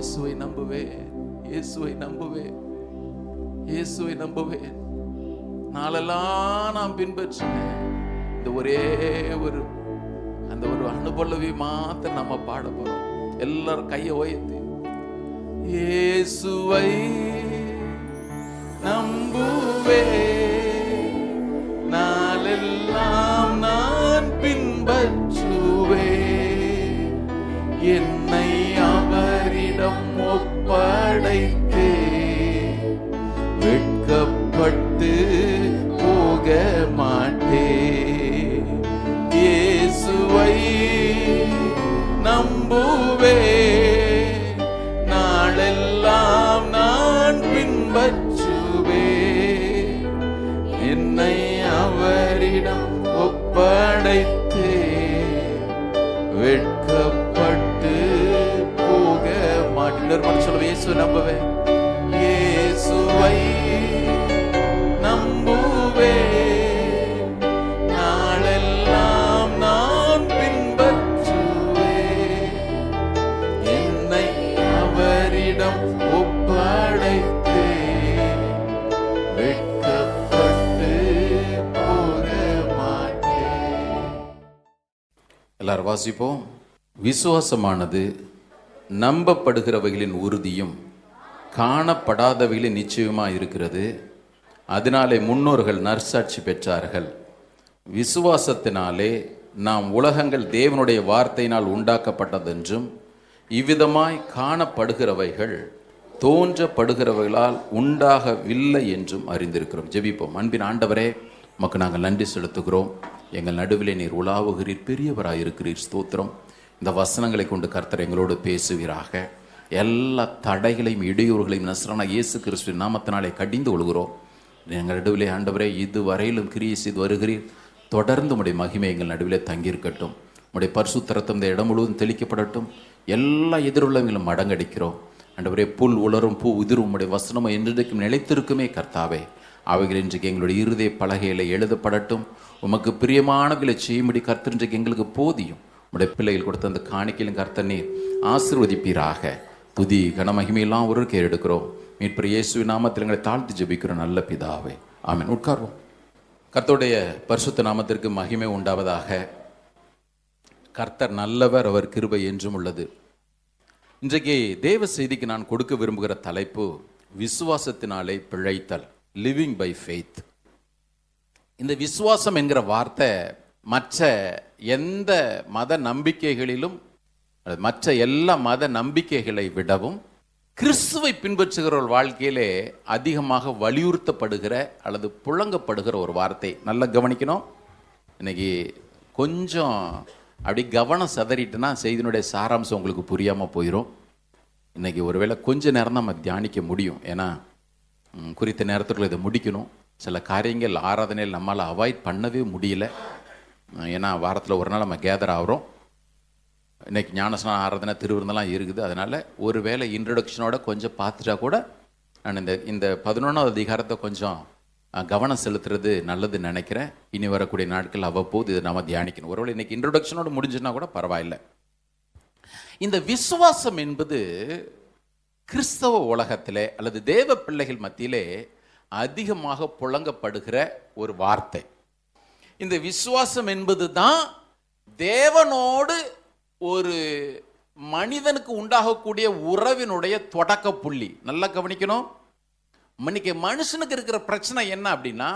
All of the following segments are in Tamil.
இயேசுவை நம்புவேன், இயேசுவை நம்புவேன், இயேசுவை நம்புவேன். நாளெல்லாம் நான் பின்பற்றினேன். இந்த ஒரே ஒரு அந்த ஒரு அனுபவி மாத்திரம் நம்ம பாட போறோம். எல்லாரும் கையை உயர்த்தி இயேசுவை நம்புவேன், நாளெல்லாம் நான் பின்பற்றுவேன், என்னை அவரிடம் ஒப்படைத்தே வெட்கப்பட்டு போக மாட்டேன். இயேசுவை நம்புவேன், நாளெல்லாம் நான் பின்பற்றுவேன், என்னை அவரிடம் ஒப்படைத்தே வெட்கப்பட்டு போக மாட்டேன். சொல்லுவேன், இயேசு நம்புவேன், இயேசுவை நம்புவேன், நாளெல்லாம் நான் பின்பற்றுவேன், என்னை அவரிடம் ஒப்படைத்தே வெட்கப்பட்டு போக மாட்டேன். எல்லாரும் வாசிப்போம். விசுவாசமானது நம்பப்படுகிறவைகளின் உறுதியும் காணப்படாதவைகளின் நிச்சயமா இருக்கிறது. அதனாலே முன்னோர்கள் நற்சாட்சி பெற்றார்கள். விசுவாசத்தினாலே நாம் உலகங்கள் தேவனுடைய வார்த்தையினால் உண்டாக்கப்பட்டதென்றும் இவ்விதமாய் காணப்படுகிறவைகள் தோன்றப்படுகிறவைகளால் உண்டாகவில்லை என்றும் அறிந்திருக்கிறோம். ஜெபிப்போம். அன்பின் ஆண்டவரே, உமக்கு நாங்கள் நன்றி செலுத்துகிறோம். எங்கள் நடுவிலே நீர் உலாவுகிறீர், பெரியவராயிருக்கிறீர். ஸ்தோத்திரம். இந்த வசனங்களை கொண்டு கர்த்தர் எங்களோடு பேசுவீராக. எல்லா தடைகளையும் இடையூறுகளையும் நசரான இயேசு கிறிஸ்துவின் நாமத்தினாலே கடிந்து கொள்கிறோம். எங்கள் நடுவிலே ஆண்டவரே, இதுவரையிலும் கிரியை செய்து வருகிறீர். தொடர்ந்து உம்முடைய மகிமை எங்கள் நடுவிலே தங்கியிருக்கட்டும். உம்முடைய பரிசுத்த இரத்தம் இந்த இடம் முழுவதும் தெளிக்கப்படட்டும். எல்லா எதிர்வுள்ளவங்களும் மடங்கடிக்கிறோம் ஆண்டவரே. புல் உலரும் பூ உதிரும் உம்முடைய வசனமோ என்றைக்கும் நிலைத்திருக்குமே கர்த்தாவே. அவைகள் இன்றைக்கு எங்களுடைய இருதய பலகையில் எழுதப்படட்டும். உமக்கு பிரியமானவர்களை செய்யும்படி கர்த்தர் இன்றைக்கு எங்களுக்கு போதியும். உம்முடைய பிள்ளைகள் கொடுத்த அந்த காணிக்கையிலும் கர்த்தர் நீர் ஆசீர்வதிப்பீராக. துதி கனமகிமையெல்லாம் ஒருவருக்கு எடுக்கிறோம். மீட்பர் இயேசுவின் நாமத்தில் எங்களை தாழ்த்தி ஜெபிக்கிறோம் நல்ல பிதாவே, ஆமென். உட்கார்வோம். கர்த்தருடைய பரிசுத்த நாமத்திற்கு மகிமை உண்டாவதாக. கர்த்தர் நல்லவர், அவர் கிருபை என்றும் உள்ளது. இன்றைக்கு தேவ செய்திக்கு நான் கொடுக்க விரும்புகிற தலைப்பு விசுவாசத்தினாலே பிழைத்தல், லிவிங் பை ஃபெய்த். இந்த விசுவாசம் என்கிற வார்த்தை மற்ற எந்த மத நம்பிக்கைகளிலும், மற்ற எல்லா மத நம்பிக்கைகளை விடவும் கிறிஸ்துவை பின்பற்றுகிற ஒரு வாழ்க்கையிலே அதிகமாக வலியுறுத்தப்படுகிற அல்லது புழங்கப்படுகிற ஒரு வார்த்தை. நல்லா கவனிக்கணும். இன்னைக்கு கொஞ்சம் அப்படி கவனம் சதறிட்டுனா செய்தினுடைய சாராம்சம் உங்களுக்கு புரியாமல் போயிடும். இன்னைக்கு ஒருவேளை கொஞ்ச நேரம் தான் நம்ம தியானிக்க முடியும். ஏன்னா குறித்த நேரத்துக்குள்ள இதை முடிக்கணும். சில காரியங்கள் ஆராதனையில் நம்மளால் அவாய்ட் பண்ணவே முடியல. ஏன்னா வாரத்தில் ஒரு நாள் நம்ம கேதர் ஆகிறோம். இன்றைக்கி ஞானஸ்நான ஆராதனை திருவிருந்தெல்லாம் இருக்குது. அதனால் ஒரு வேளை இன்ட்ரடக்ஷனோட கொஞ்சம் பார்த்துட்டா கூட நான் இந்த 11வது அதிகாரத்தை கொஞ்சம் கவனம் செலுத்துறது நல்லதுன்னு நினைக்கிறேன். இனி வரக்கூடிய நாட்கள் அவ்வப்போது இதை நாம் தியானிக்கணும். ஒருவேளை இன்றைக்கி இன்ட்ரடக்ஷனோட முடிஞ்சுன்னா கூட பரவாயில்லை. இந்த விசுவாசம் என்பது கிறிஸ்தவ உலகத்திலே அல்லது தேவ பிள்ளைகள் மத்தியிலே அதிகமாக புழங்கப்படுகிற ஒரு வார்த்தை. இந்த விசுவாசம் என்பது தான் தேவனோடு ஒரு மனிதனுக்கு உண்டாகக்கூடிய உறவினுடைய தொடக்க புள்ளி. நல்லா கவனிக்கணும். இன்னைக்கு மனுஷனுக்கு இருக்கிற பிரச்சனை என்ன அப்படின்னா,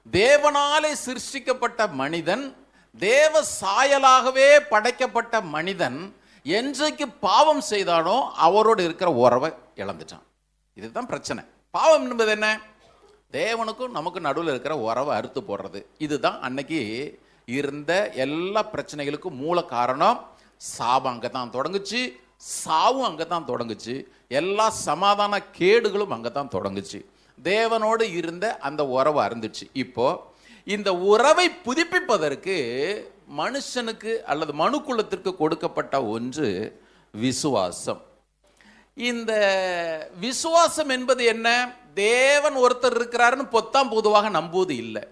தேவனாலே சிருஷ்டிக்கப்பட்ட மனிதன், தேவ சாயலாகவே படைக்கப்பட்ட மனிதன் என்றைக்கு பாவம் செய்தானோ அவரோடு இருக்கிற உறவை இழந்துட்டான். இதுதான் பிரச்சனை. பாவம் என்பது என்ன? தேவனுக்கும் நமக்கு நடுவில் இருக்கிற உறவை அறுத்து போடுறது. இதுதான் அன்னைக்கு இருந்த எல்லா பிரச்சனைகளுக்கும் மூல காரணம். சாபம் அங்கே தான் தொடங்குச்சு, சாவும் அங்கே தான் தொடங்குச்சு, எல்லா சமாதான கேடுகளும் அங்கே தான் தொடங்குச்சு. தேவனோடு இருந்த அந்த உறவை அருந்துச்சு. இப்போ இந்த உறவை புதுப்பிப்பதற்கு மனுஷனுக்கு அல்லது மனுக்குலத்திற்கு கொடுக்கப்பட்ட ஒன்று விசுவாசம். இந்த விசுவாசம் என்பது என்ன? தேவன் ஒருத்தர் இருக்கிறாருன்னு பொத்தாம் பொதுவாக நம்புவது இல்லை.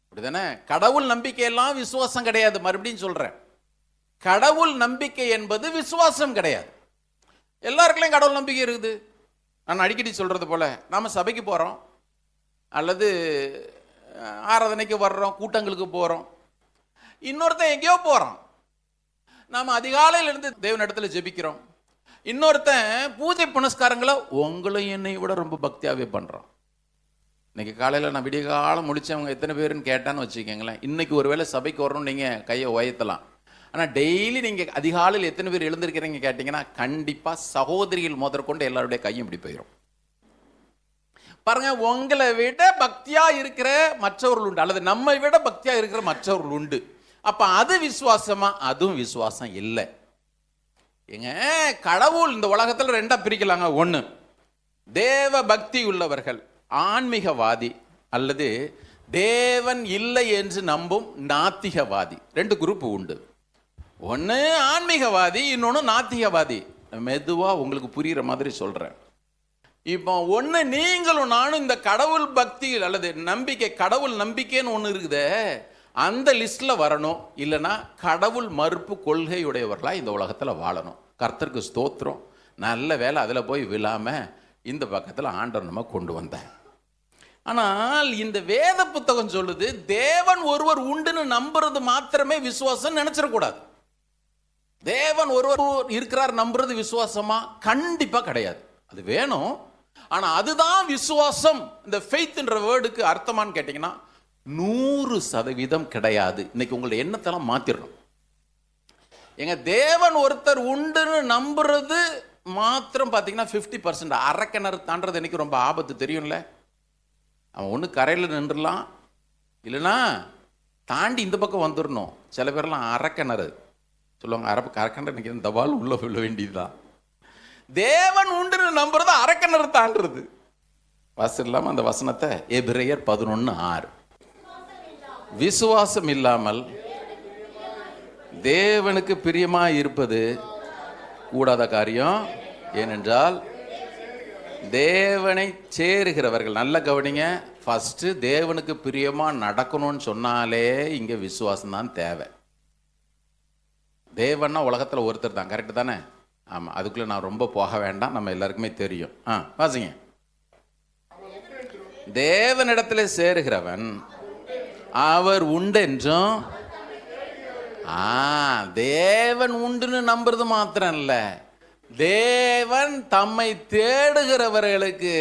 அப்படிதானே? கடவுள் நம்பிக்கையெல்லாம் விசுவாசம் கிடையாது. மறுபடியும் சொல்றேன், கடவுள் நம்பிக்கை என்பது விசுவாசம் கிடையாது. எல்லாருக்குள்ளேயும் கடவுள் நம்பிக்கை இருக்குது. நான் அடிக்கடி சொல்றது போல, நாம சபைக்கு போறோம் அல்லது ஆராதனைக்கு வர்றோம், கூட்டங்களுக்கு போறோம், இன்னொருத்தன் எங்கேயோ போறான். நாம அதிகாலையில இருந்து தேவனிடத்துல ஜெபிக்கிறோம். இன்னொருத்தன் பூஜை புனஸ்காரங்களை உங்களையும் என்னை விட ரொம்ப பக்தியாவே பண்றான். இன்னைக்கு காலையில் நான் விடிய காலம் முடிச்சவங்க எத்தனை பேருன்னு கேட்டான்னு வச்சுக்கோங்களேன். இன்னைக்கு ஒருவேளை சபைக்கு வரணும்னு நீங்கள் கையை உயர்த்தலாம். ஆனால் டெய்லி நீங்கள் அதிகாலையில் எத்தனை பேர் எழுந்திருக்கிறீங்க கேட்டிங்கன்னா கண்டிப்பாக சகோதரிகள் முதற்கொண்டு எல்லாருடைய கையும் இப்படி போயிடும். பாருங்க, உங்களை விட பக்தியா இருக்கிற மற்றவர்கள் உண்டு, அல்லது நம்மை விட பக்தியா இருக்கிற மற்றவர்கள் உண்டு. அப்ப அது விசுவாசமா? அதுவும் விசுவாசம் இல்லை. ஏங்க, கடவுள் இந்த உலகத்தில் ரெண்டா பிரிக்கலாங்க. ஒன்று, தேவ பக்தி உள்ளவர்கள் ஆன்மீகவாதி, அல்லது தேவன் இல்லை என்று நம்பும் நாத்திகவாதி. ரெண்டு குரூப் உண்டு. ஒன்று ஆன்மீகவாதி, இன்னொன்று நாத்திகவாதி. மெதுவா உங்களுக்கு புரியுற மாதிரி சொல்றேன். இப்போ ஒன்று, நீங்களும் நானும் இந்த கடவுள் பக்தி அல்லது நம்பிக்கை, கடவுள் நம்பிக்கைன்னு ஒன்று இருக்குதே, அந்த லிஸ்ட்ல வரணும். இல்லைன்னா கடவுள் மறுப்பு கொள்கையுடையவர்களா இந்த உலகத்தில் வாழணும். கர்த்தருக்கு ஸ்தோத்திரம், நல்ல வேலை அதில் போய் விழாம இந்த பக்கத்தில் ஆண்டவர் நம்ம கொண்டு வந்தேன். ஆனால் இந்த வேத புத்தகம் சொல்லுது, தேவன் ஒருவர் உண்டுன்னு நம்புறது மாத்திரமே விசுவாசம் நினைச்சிடக்கூடாது. தேவன் ஒருவர் இருக்கிறார் நம்புறது விசுவாசமா? கண்டிப்பா கிடையாது. அது வேணும், ஆனா அதுதான் விசுவாசம். இந்த ஃபெய்த்ன்ற வேர்டுக்கு அர்த்தமான்னு கேட்டீங்கன்னா 100% கிடையாது. இன்னைக்கு உங்களுடைய எண்ணத்தெல்லாம் மாத்திரணும். எங்க தேவன் ஒருத்தர் உண்டுன்னு நம்புறது மாத்திரம் பார்த்தீங்கன்னா 50%. அரைக்கிணறு தாண்டது எனக்கு ரொம்ப ஆபத்து, தெரியும்ல. அவன் ஒன்று கரையில் நின்றுலாம், இல்லைன்னா தாண்டி இந்த பக்கம் வந்துடணும். சில பேர்லாம் அரைக்கிணறு சொல்லுவாங்க, அரைக்கிணறு நினைக்கிற தவால் உள்ள விழ வேண்டியதுதான். தேவன் உண்டுன்னு நம்புறது அரைக்கிணறு தாண்டுறது. வாசம் இல்லாமல் அந்த வசனத்தை எபிரேயர் 11:6, விசுவாசம் இல்லாமல் தேவனுக்கு பிரியமாய் இருப்பது கூடாத காரியம். ஏனென்றால் தேவனை சேருகிறவர்கள், நல்ல கவனிங்க, ஃபர்ஸ்ட் தேவனுக்கு பிரியமா நடக்கணும்னு சொன்னாலே இங்க விசுவாசம் தான் தேவை. தேவன்னா உலகத்தில் ஒருத்தர் தான், கரெக்ட் தானே? ஆமா, அதுக்குள்ள நான் ரொம்ப போக வேண்டாம், நம்ம எல்லாருக்குமே தெரியும். வாசிங்க. தேவனிடத்துல சேருகிறவன் அவர் உண்டென்றும், தேவன் உண்டுன்னு நம்புறது மாத்திரம் இல்ல, தேவன் தம்மை தேடுகிறவர்களுக்கு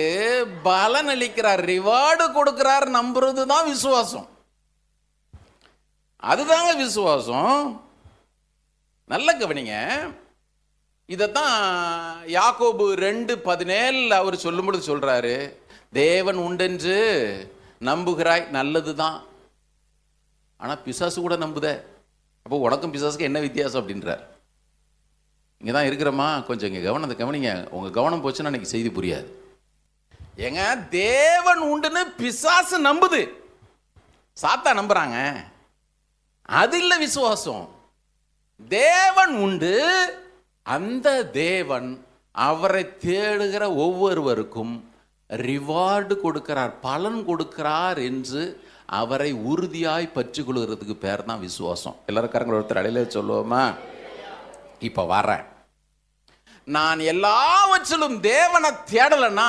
பலன் அளிக்கிறார், ரிவார்டு கொடுக்கிறார் நம்புறது தான் விசுவாசம். அதுதாங்க விசுவாசம். நல்ல கவனிங்க, இதத்தான் யாக்கோபு 2:17 அவர் சொல்லும் பொழுது சொல்றாரு, தேவன் உண்டென்று நம்புகிறாய், நல்லதுதான், ஆனா பிசாசு கூட நம்புத, அப்போ உனக்கும் பிசாசுக்கு என்ன வித்தியாசம் அப்படின்றார். இங்கே தான் இருக்கிறோமா, கொஞ்சம் இங்கே கவனத்தை கவனிங்க. உங்கள் கவனம் போச்சுன்னா இன்னைக்கு செய்தி புரியாது. ஏங்க, தேவன் உண்டுன்னு பிசாசு நம்புது, சாத்தா நம்புறாங்க, அது இல்லை விசுவாசம். தேவன் உண்டு, அந்த தேவன் அவரை தேடுகிற ஒவ்வொருவருக்கும் ரிவார்டு கொடுக்கிறார், பலன் கொடுக்கிறார் என்று அவரை உறுதியாய் பற்றி கொள்கிறதுக்கு பேர் தான் விசுவாசம். எல்லாருக்காரங்க ஒருத்தர் அடையில சொல்லுவோமா? இப்ப வரேன், நான் எல்லாவற்றிலும் தேவனை தேடலைன்னா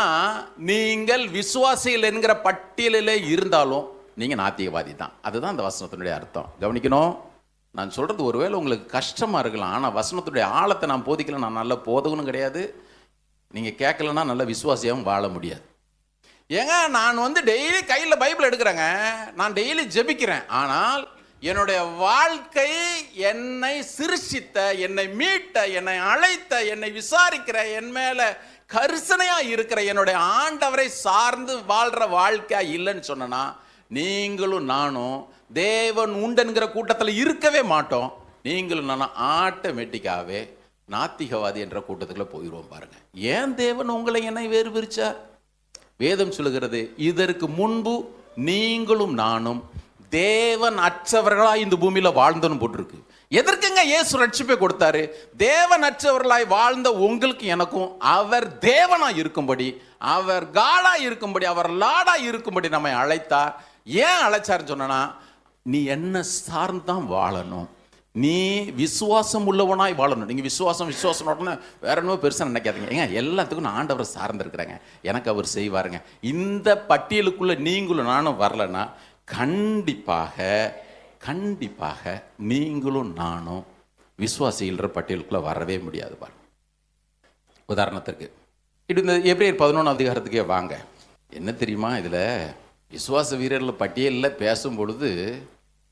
நீங்கள் விசுவாசிகள் என்கிற பட்டியலிலே இருந்தாலும் நீங்க நாத்திகவாதி தான். அதுதான் அந்த வசனத்தினுடைய அர்த்தம். கவனிக்கணும், நான் சொல்றது ஒருவேளை உங்களுக்கு கஷ்டமா இருக்கலாம், ஆனா வசனத்துடைய ஆழத்தை நான் போதிக்கல, நான் நல்ல போதகனும் கிடையாது, நீங்க கேட்கலன்னா நல்ல விசுவாசியாகவும் வாழ முடியாது. ஏங்க, நான் டெய்லி கையில் பைபிள் எடுக்கிறேங்க, நான் டெய்லி ஜெபிக்கிறேன், ஆனால் என்னுடைய வாழ்க்கை என்னை சிருஷ்டித்த, என்னை மீட்ட, என்னை அழைத்த, என்னை விசாரிக்கிற, என் மேல கரிசனையா இருக்கிற என்னுடைய ஆண்டவரை சார்ந்து வாழ்ற வாழ்க்கையா இல்லைன்னு சொன்னா, நீங்களும் நானும் தேவன் உண்டென்கிற கூட்டத்தில் இருக்கவே மாட்டோம். நீங்களும் நானும் ஆட்டோமேட்டிக்காவே நாத்திகவாதி என்ற கூட்டத்துக்குள்ள போயிடுவோம். பாருங்க, ஏன் தேவன் உங்களை என்னை வேறு பிரிச்சார்? வேதம் சொல்லுகிறது, இதற்கு முன்பு நீங்களும் நானும் தேவன் அற்றவர்களாய் இந்த பூமியில வாழ்ந்தோன்னு போட்டிருக்கு. எதற்குங்க இயேசு ரட்சிப்பை கொடுத்தாரு? தேவன் அற்றவர்களாய் வாழ்ந்த உங்களுக்கு எனக்கும் அவர் தேவனா இருக்கும்படி, அவர் காடா இருக்கும்படி, அவர் லாடா இருக்கும்படி நம்மை அழைத்தார். ஏன் அழைச்சாருன்னு சொன்னா, நீ என்ன சார்ந்தான் வாழணும், நீ விசுவாசம் உள்ளவனாய் வாழணும். நீங்கள் விசுவாசம் உடனே வேற என்னவோ பெருசாக நினைக்காதீங்க. ஏங்க எல்லாத்துக்கும் நான் ஆண்டவரை சார்ந்திருக்கிறேங்க, எனக்கு அவர் செய்வாருங்க. இந்த பட்டியலுக்குள்ளே நீங்களும் நானும் வரலன்னா கண்டிப்பாக நீங்களும் நானும் விசுவாசிகள பட்டியலுக்குள்ளே வரவே முடியாது பாருங்க. உதாரணத்திற்கு இந்த எபிரேயர் 11 அதிகாரத்துக்கே வாங்க. என்ன தெரியுமா, இதில் விசுவாச வீரர்கள் பட்டியலில் பேசும் பொழுது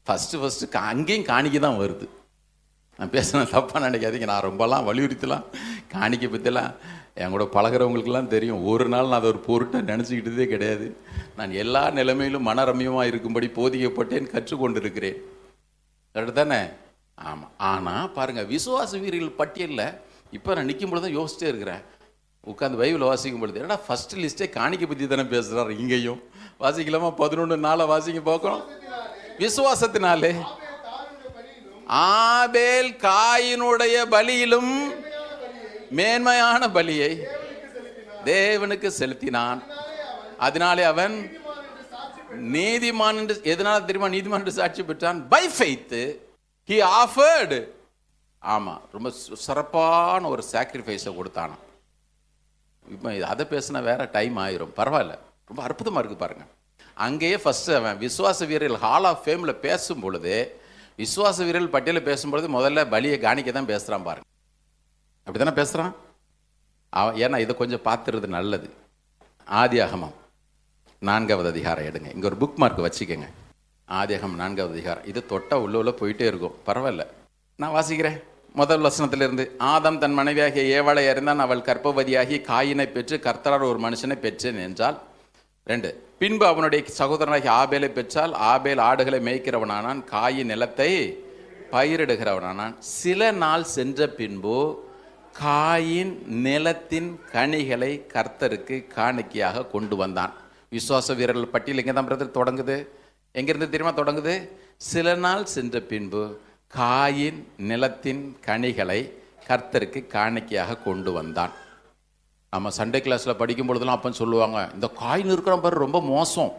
ஃபஸ்ட்டு அங்கேயும் காணிக்கை தான் வருது. நான் பேசுன தப்பாக நினைக்காதீங்க. நான் ரொம்பலாம் வலியுறுத்தலாம் காணிக்கை பற்றிலாம் என் கூட பழகிறவங்களுக்கெல்லாம் தெரியும். ஒரு நாள் நான் அதை ஒரு பொருட்டை நினச்சிக்கிட்டதே கிடையாது. நான் எல்லா நிலைமையிலும் மனரம்யமாக இருக்கும்படி போதிக்கப்பட்டேன், கற்றுக்கொண்டு இருக்கிறேன். கரெக்டு தானே? ஆமாம். ஆனால் பாருங்கள், விசுவாச வீரர்கள் பட்டியலில் இப்போ நான் நிற்கும் பொழுது தான் யோசிச்சே இருக்கிறேன். உட்காந்து பைபிளை வாசிக்கும் பொழுது ஏன்னா ஃபஸ்ட்டு லிஸ்ட்டே காணிக்கை பற்றி தானே பேசுகிறாரு. இங்கேயும் வாசிக்கலாமா? 11:4 வாசிக்க பார்க்கணும். விசுவாசத்தினாலே ஆபேல் காயினுடைய பலியிலும் மேன்மையான பலியை தேவனுக்கு செலுத்தினான். அதனாலே அவன் நீதிமான் என்று, எதனால தெரியுமா நீதிமான் என்று சாட்சி பெற்றான்? By faith he offered. ஆமா, ரொம்ப சிறப்பான ஒரு சாக்ரிஃபைஸை கொடுத்தானா. இப்போ அதை பேசினா வேற டைம் ஆயிரும், பரவாயில்ல. ரொம்ப அற்புதமா இருக்கு பாருங்க. அங்கேயே ஃபர்ஸ்ட் அவன் விசுவாச வீரர்கள் ஹால் ஆஃப் ஃபேமில் பேசும் பொழுது, விசுவாச வீரர்கள் பட்டியலில் பேசும்பொழுது முதல்ல பலியை காணிக்க தான் பேசுகிறான் பாருங்க. அப்படி தானே பேசுகிறான் அவன். ஏன்னா இதை கொஞ்சம் பார்த்துறது நல்லது. ஆதியாகமம் 4வது அதிகாரம் எடுங்க. இங்கே ஒரு புக் மார்க் வச்சுக்கோங்க. ஆதியாகமம் 4வது அதிகாரம். இது தொட்டா உள்ள போயிட்டே இருக்கும், பரவாயில்ல. நான் வாசிக்கிறேன். முதல் வசனத்திலிருந்து. ஆதாம் தன் மனைவியாகிய ஏவாளை அறிந்தான். அவள் கர்ப்பவதியாகி காயினை பெற்று கர்த்தரால் ஒரு மனுஷனை பெற்றேன் என்றால். 2. பின்பு அவனுடைய சகோதரனாகிய ஆபேலை பெற்றால். ஆபேல் ஆடுகளை மேய்க்கிறவனானான், காயின் நிலத்தை பயிரிடுகிறவனானான். சில நாள் சென்ற பின்பு காயின் நிலத்தின் கனிகளை கர்த்தருக்கு காணிக்கையாக கொண்டு வந்தான். விசுவாச வீரர்கள் பட்டியல் எங்கே தான் பிரதர் தொடங்குது? எங்கிருந்து தெரியுமா தொடங்குது? சில நாள் சென்ற பின்பு காயின் நிலத்தின் கனிகளை கர்த்தருக்கு காணிக்கையாக கொண்டு வந்தான். நம்ம சண்டே கிளாஸில் படிக்கும் பொழுதுலாம் அப்பன்னு சொல்லுவாங்க, இந்த காயின் இருக்கிற பாரு ரொம்ப மோசம்,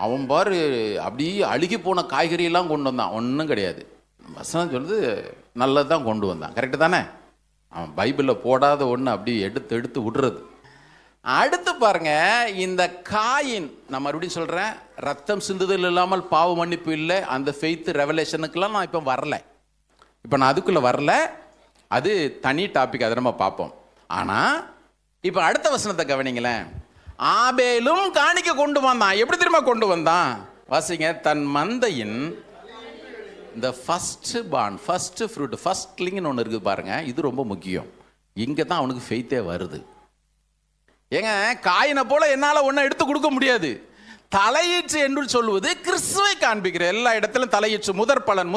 அவன் பாரு அப்படியே அழுகி போன காய்கறியெல்லாம் கொண்டு வந்தான். ஒன்றும் கிடையாது. வசனம் சொல்லுது நல்லது தான் கொண்டு வந்தான். கரெக்டு தானே? அவன் பைபிளில் போடாத ஒன்று அப்படியே எடுத்து விடுறது. அடுத்து பாருங்க, இந்த காயின், நான் மறுபடியும் சொல்கிறேன், ரத்தம் சிந்துதல் இல்லாமல் பாவ மன்னிப்பு இல்லை. அந்த ஃபெய்த் ரெவலேஷனுக்கெல்லாம் நான் இப்போ வரல. இப்போ நான் அதுக்குள்ளே வரல, அது தனி டாபிக், அதை நம்ம பார்ப்போம். ஆனால் இப்போ அடுத்த வசனத்தை கவனிங்களேன். ஆபேலும் காணிக்க கொண்டு வந்தான். எப்படி தெரியுமா கொண்டு வந்தான்? வாசிங்க. தன் மந்தையின் இந்த ஃபர்ஸ்ட் பார்ன், ஃபர்ஸ்ட் ஃப்ரூட், ஃபர்ஸ்ட்லிங்னு ஒன்று இருக்குது பாருங்க. இது ரொம்ப முக்கியம். இங்கே தான் அவனுக்கு ஃபெய்த்தே வருது. ஏங்க, காயினை போல என்னால் ஒன்றும் எடுத்து கொடுக்க முடியாது. தலையீற்று என்று சொல்வது கிறிஸ்துவை காண்பிக்கிற எல்லா இடத்திலும் தலையீற்று, முதற்பலன்.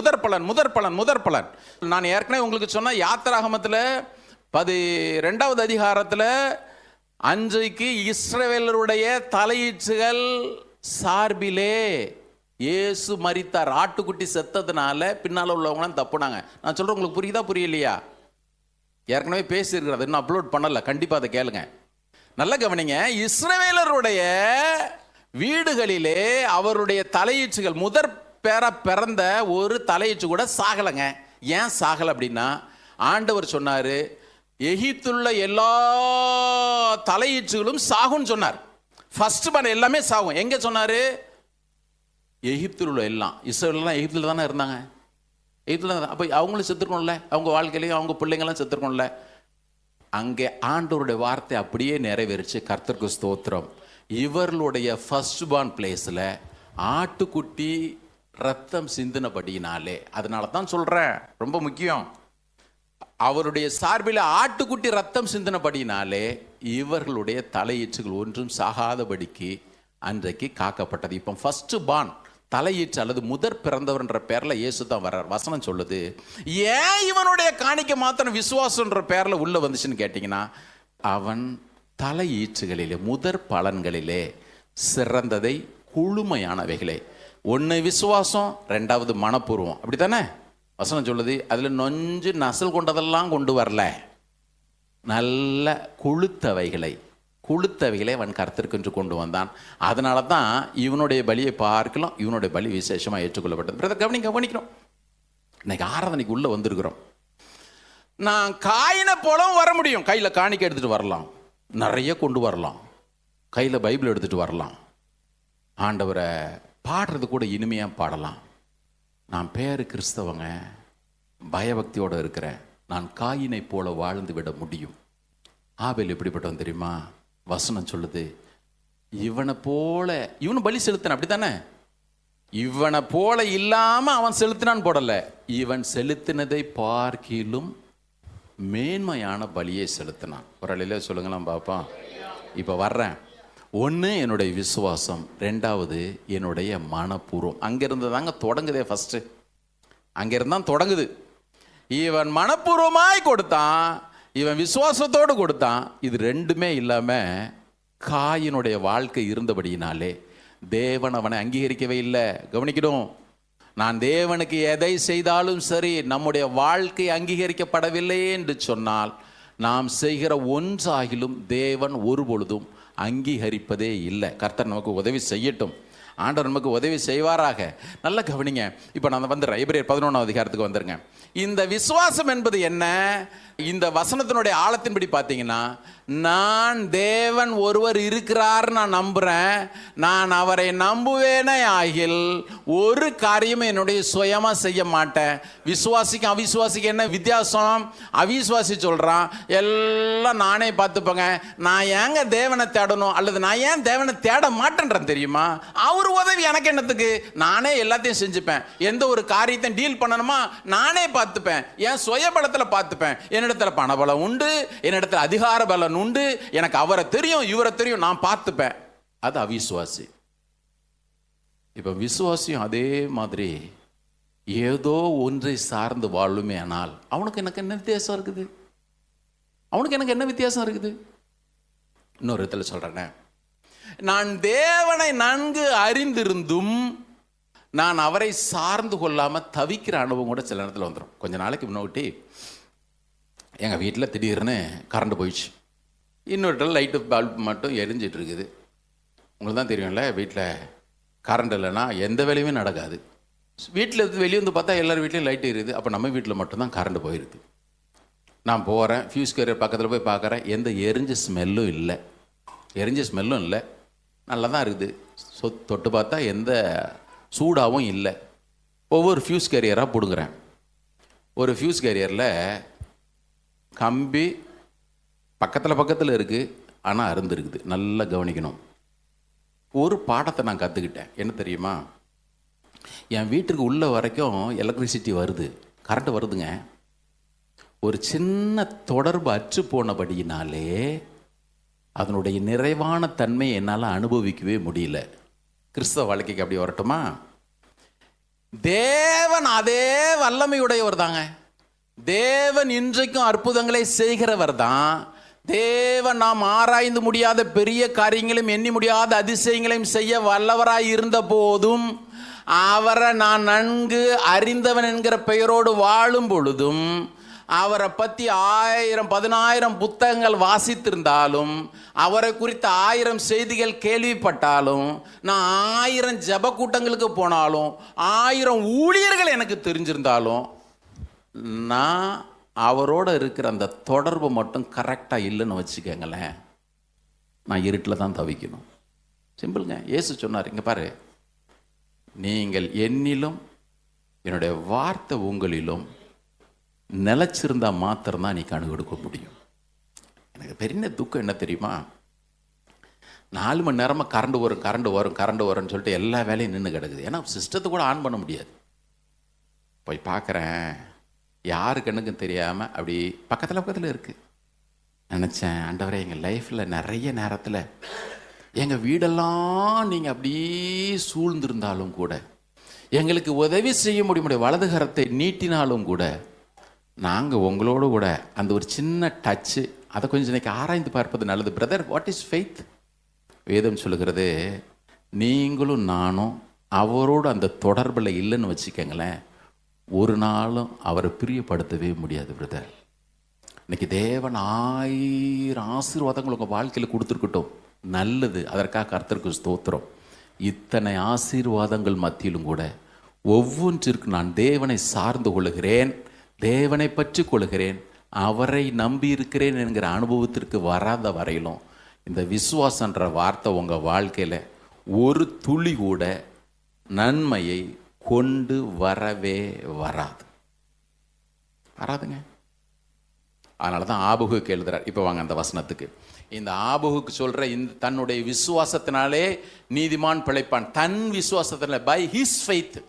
நான் ஏற்கனவே உங்களுக்கு சொன்ன யாத்திராகமத்தில் 12வது அதிகாரத்தில் அன்றைக்கு இஸ்ரவேலருடைய தலையீற்றுகள் சார்பிலே இயேசு மரித்தார். ஆட்டுக்குட்டி செத்ததுனால பின்னால் உள்ளவங்களாம் தப்புனாங்க. நான் சொல்கிறேன், உங்களுக்கு புரியுதா புரியலையா? ஏற்கனவே பேசியிருக்கிறது, இன்னும் அப்லோட் பண்ணல, கண்டிப்பாக அதை கேளுங்க. நல்ல கவனிங்க. இஸ்ரவேலருடைய வீடுகளிலே அவருடைய தலையீச்சுகள், முதற் பேர பிறந்த ஒரு தலையீச்சு கூட சாகலைங்க. ஏன் சாகலை அப்படின்னா, ஆண்டவர் சொன்னார், எகிப்துள்ள எல்லா தலையீச்சுகளும் சாகும்னு சொன்னார். ஃபர்ஸ்ட் பண்ண எல்லாமே சாகும். எங்கே சொன்னார்? எகிப்தில் உள்ள எல்லாம். இஸ்ரவேல்லாம் எகிப்தில் தானே இருந்தாங்க. எகிப்தில் தான். அப்போ அவங்களும் செத்துருக்கணும்ல, அவங்க வாழ்க்கையிலையும் அவங்க பிள்ளைங்களாம் செத்துருக்கணும்ல. அங்கே ஆண்டவருடைய வார்த்தை அப்படியே நிறைவேறிச்சு. கர்த்தருக்கு ஸ்தோத்திரம். இவர்களுடைய ஃபர்ஸ்ட் பார்ன் பிளேஸில் ஆட்டுக்குட்டி ரத்தம் சிந்தினபடியினாலே, அதனால தான் சொல்கிறேன், ரொம்ப முக்கியம். அவருடைய சார்பில் ஆட்டுக்குட்டி ரத்தம் சிந்தினபடியினாலே இவர்களுடைய தலையீச்சுகள் ஒன்றும் சாகாதபடிக்கு அன்றைக்கு காக்கப்பட்டது. இப்போ ஃபர்ஸ்ட் பார்ன், தலையீச்சு அல்லது முதற் பிறந்தவர்ன்ற பேரில் இயேசு தான் வர்றார். வசனம் சொல்லுது. ஏன் இவனுடைய காணிக்க மாத்திரம் விசுவாசன்ற பேரில் உள்ள வந்துச்சுன்னு கேட்டிங்கன்னா, அவன் தலையீச்சுகளிலே, முதற் பலன்களிலே சிறந்ததை, குழுமையானவைகளே. ஒன்று விசுவாசம், 2வது மனப்பூர்வம். அப்படி தானே வசனம் சொல்லுது? அதில் நொஞ்சு நசல் கொண்டதெல்லாம் கொண்டு வரல, நல்ல கொழுத்தவைகளை அவன் கர்த்தருக்கென்று கொண்டு வந்தான். அதனால தான் இவனுடைய பலியை பார்க்கலாம், இவனுடைய பலி விசேஷமாக ஏற்றுக்கொள்ளப்பட்டது. பிரதர் கவனிக்கணும். இன்னைக்கு ஆராதனைக்கு உள்ள வந்திருக்கிறோம். நான் காயினை போலவும் வர முடியும். கையில் காணிக்கை எடுத்துட்டு வரலாம், நிறைய கொண்டு வரலாம், கையில் பைபிள் எடுத்துட்டு வரலாம், ஆண்டவரை பாடுறது கூட இனிமையாக பாடலாம். நான் பேரு கிறிஸ்தவங்க, பயபக்தியோடு இருக்கிறேன், நான் காயினை போல வாழ்ந்து விட முடியும். ஆபேல் எப்படிப்பட்டவன் தெரியுமா? வசனம் சொல்லுது, இவனை போல இவனு பலி செலுத்தின, அப்படித்தானே? இவனை போல இல்லாம அவன் செலுத்தினான் போடல, இவன் செலுத்தினதை பார்க்கிலும் மேன்மையான பலியை செலுத்தினான். ஒரு அலையில சொல்லுங்களாம் பாப்பா. இப்ப வர்றேன். ஒன்று என்னுடைய விசுவாசம், ரெண்டாவது என்னுடைய மனப்பூர்வம். அங்கிருந்து தாங்க தொடங்குதே. ஃபர்ஸ்ட் அங்கிருந்தான் தொடங்குது. இவன் மனப்பூர்வமாய் கொடுத்தான், இவன் விசுவாசத்தோடு கொடுத்தான். இது ரெண்டுமே இல்லாம காயினுடைய வாழ்க்கை இருந்தபடியினாலே தேவன் அவனை அங்கீகரிக்கவே இல்லை. கவனிக்கணும், நான் தேவனுக்கு எதை செய்தாலும் சரி நம்முடைய வாழ்க்கை அங்கீகரிக்கப்படவில்லை என்று சொன்னால் நாம் செய்கிற ஒன்றாகிலும் தேவன் ஒரு பொழுதும் அங்கீகரிப்பதே இல்லை. கர்த்தர் நமக்கு உதவி செய்யட்டும், ஆண்டவர் நமக்கு உதவி செய்வாராக. நல்ல கவனிங்க. இப்போ நான் வந்து எபிரேயர் 11ஆம் அதிகாரத்துக்கு வந்துருங்க. இந்த விசுவாசம் என்பது என்ன? இந்த வசனத்தினுடைய ஆழத்தின்படி பார்த்தீங்கன்னா, நான் தேவன் ஒருவர் இருக்கிறார் நான் நம்புறேன், நான் அவரை நம்புவேனே ஆகில் ஒரு காரியமும் என்னுடைய சுயமா செய்ய மாட்டேன். விசுவாசிக்கும் அவிசுவாசிக்கு என்ன வித்தியாசம்? அவிசுவாசி சொல்றான், எல்லாம் நானே பார்த்துப்பேங்க, நான் ஏங்க தேவனை தேடணும், அல்லது நான் ஏன் தேவனை தேட மாட்டேன்றேன் தெரியுமா? அவர் உதவி எனக்கு என்னத்துக்கு? நானே எல்லாத்தையும் செஞ்சுப்பேன். எந்த ஒரு காரியத்தை டீல் பண்ணணுமா நானே பார்த்துப்பேன், என் சுயபலத்தில் பார்த்துப்பேன். என்னிடத்துல பணபலம் உண்டு, என்னிடத்துல அதிகார பலன் உண்டு, எனக்கு அவரை தெரியும் இவரை தெரியும், நான் பார்த்துப்பேன். அது அவிசுவாசி. இப்ப விசுவாசியும் அதே மாதிரி ஏதோ ஒன்றை சார்ந்து வாழுமே. ஆனால் அவனுக்கு எனக்கு என்ன வித்தியாசம் இருக்குது? அவனுக்கு எனக்கு என்ன வித்தியாசம் இருக்குது? இன்னொரு இடத்துல சொல்றேன், நான் தேவனை நன்கு அறிந்திருந்தும் நான் அவரை சார்ந்து கொள்ளாம தவிக்கிற அனுபவம் கூட சில நேரத்தில் வந்துடும். கொஞ்ச நாளைக்கு முன்னாடி எங்கள் வீட்டில் திடீர்னு கரண்ட் போயிடுச்சு. இன்னொரு லைட்டு பல்ப் மட்டும் எரிஞ்சிட்டு இருக்குது. உங்களுக்கு தான் தெரியும்ல, வீட்டில் கரண்ட் இல்லைன்னா எந்த வேலையுமே நடக்காது. வீட்டில் இருந்து வெளியே வந்து பார்த்தா எல்லார் வீட்லையும் லைட் எரியுது. அப்போ நம்ம வீட்டில் மட்டும்தான் கரண்ட் போயிடுது. நான் போகிறேன், ஃபியூஸ் கேரியர் பக்கத்தில் போய் பார்க்குறேன், எந்த எரிஞ்ச ஸ்மெல்லும் இல்லை. எரிஞ்ச ஸ்மெல்லும் இல்லை, நல்லா தான் இருக்குது. தொட்டு பார்த்தா எந்த சூடாகவும் இல்லை. ஒவ்வொரு ஃபியூஸ் கேரியராக பிடுங்குறேன். ஒரு ஃபியூஸ் கேரியரில் கம்பி பக்கத்தில் இருக்குது, ஆனால் அருந்துருக்குது. நல்லா கவனிக்கணும். ஒரு பாடத்தை நான் கற்றுக்கிட்டேன். என்ன தெரியுமா? என் வீட்டுக்கு உள்ள வரைக்கும் எலக்ட்ரிசிட்டி வருது, கரண்ட் வருதுங்க. ஒரு சின்ன தொடர்பு அற்று போனபடியினாலே அதனுடைய நிறைவான தன்மையை என்னால் அனுபவிக்கவே முடியல. கிறிஸ்தவ வாழ்க்கைக்கு அப்படி வரட்டுமா? தேவன் அதே வல்லமையுடையவர் தாங்க. தேவன் இன்றைக்கும் அற்புதங்களை செய்கிறவர் தான். தேவன் நாம் ஆராய்ந்து முடியாத பெரிய காரியங்களையும் எண்ணி முடியாத அதிசயங்களையும் செய்ய வல்லவராய் இருந்த போதும், அவரை நான் நன்கு அறிந்தவன் என்கிற பெயரோடு வாழும் பொழுதும், அவரை பற்றி 1000-10,000 புத்தகங்கள் வாசித்திருந்தாலும், அவரை குறித்த 1000 செய்திகள் கேள்விப்பட்டாலும், நான் 1000 ஜப கூட்டங்களுக்கு போனாலும், 1000 ஊழியர்கள் எனக்கு தெரிஞ்சிருந்தாலும், நான் அவரோட இருக்கிற அந்த தொடர்பு மட்டும் கரெக்டாக இல்லைன்னு வச்சுக்கோங்களேன், நான் இருட்டில் தான் தவிக்கணும். சிம்பிளுங்க. இயேசு சொன்னார், இங்கே பாரு, நீங்கள் என்னிலும் என்னுடைய வார்த்தை உங்களிலும் நிலச்சிருந்தா மாத்திரம்தான் நீ கணக்கு எடுக்க முடியும். எனக்கு பெரிய துக்கம் என்ன தெரியுமா? 4 மணி நேரமாக கரண்ட் வரும்னு சொல்லிட்டு எல்லா வேலையும் நின்று கிடக்குது. ஏன்னா சிஸ்டத்தை கூட ஆன் பண்ண முடியாது. போய் பார்க்குறேன், யாரு கண்ணுக்கும் தெரியாமல் அப்படி பக்கத்தில் இருக்குது. நினச்சேன், ஆண்டவரே, எங்கள் லைஃப்பில் நிறைய நேரத்தில் எங்கள் வீடெல்லாம் நீங்கள் அப்படியே சூழ்ந்திருந்தாலும் கூட, எங்களுக்கு உதவி செய்ய முடியும் வலதுகரத்தை நீட்டினாலும் கூட, நாங்கள் உங்களோடு கூட அந்த ஒரு சின்ன டச்சு, அதை கொஞ்சம் இன்னைக்கு ஆராய்ந்து பார்ப்பது நல்லது. Brother, what is faith? வேதம் சொல்லுகிறது, நீங்களும் நானும் அவரோடு அந்த தொடர்பில் இல்லைன்னு வச்சுக்கோங்களேன், ஒரு நாளும் அவரை பிரியப்படுத்தவே முடியாது. பிரதர், இன்னைக்கு தேவன் 1000 ஆசீர்வாதங்கள் உங்கள் வாழ்க்கையில் கொடுத்துருக்கட்டும், நல்லது. அதற்காக கர்த்தருக்கு ஸ்தோத்திரம். இத்தனை ஆசீர்வாதங்கள் மத்தியிலும் கூட ஒவ்வொன்றிற்கு நான் தேவனை சார்ந்து கொள்கிறேன், தேவனை பற்றி கொள்கிறேன், அவரை நம்பி இருக்கிறேன் என்கிற அனுபவத்திற்கு வராத வரையிலும் இந்த விசுவாசன்ற வார்த்தை உங்கள் வாழ்க்கையில் ஒரு துளி கூட நன்மையை கொண்டு வரவே வராதுங்க. அதனால தான் ஆபகுக்கு எழுதுறார். இப்போ வாங்க அந்த வசனத்துக்கு. இந்த ஆபகுக்கு சொல்ற இந்த தன்னுடைய விசுவாசத்தினாலே நீதிமான் பிழைப்பான். தன் விசுவாசத்தினால, பை ஹிஸ் ஃபெய்த்,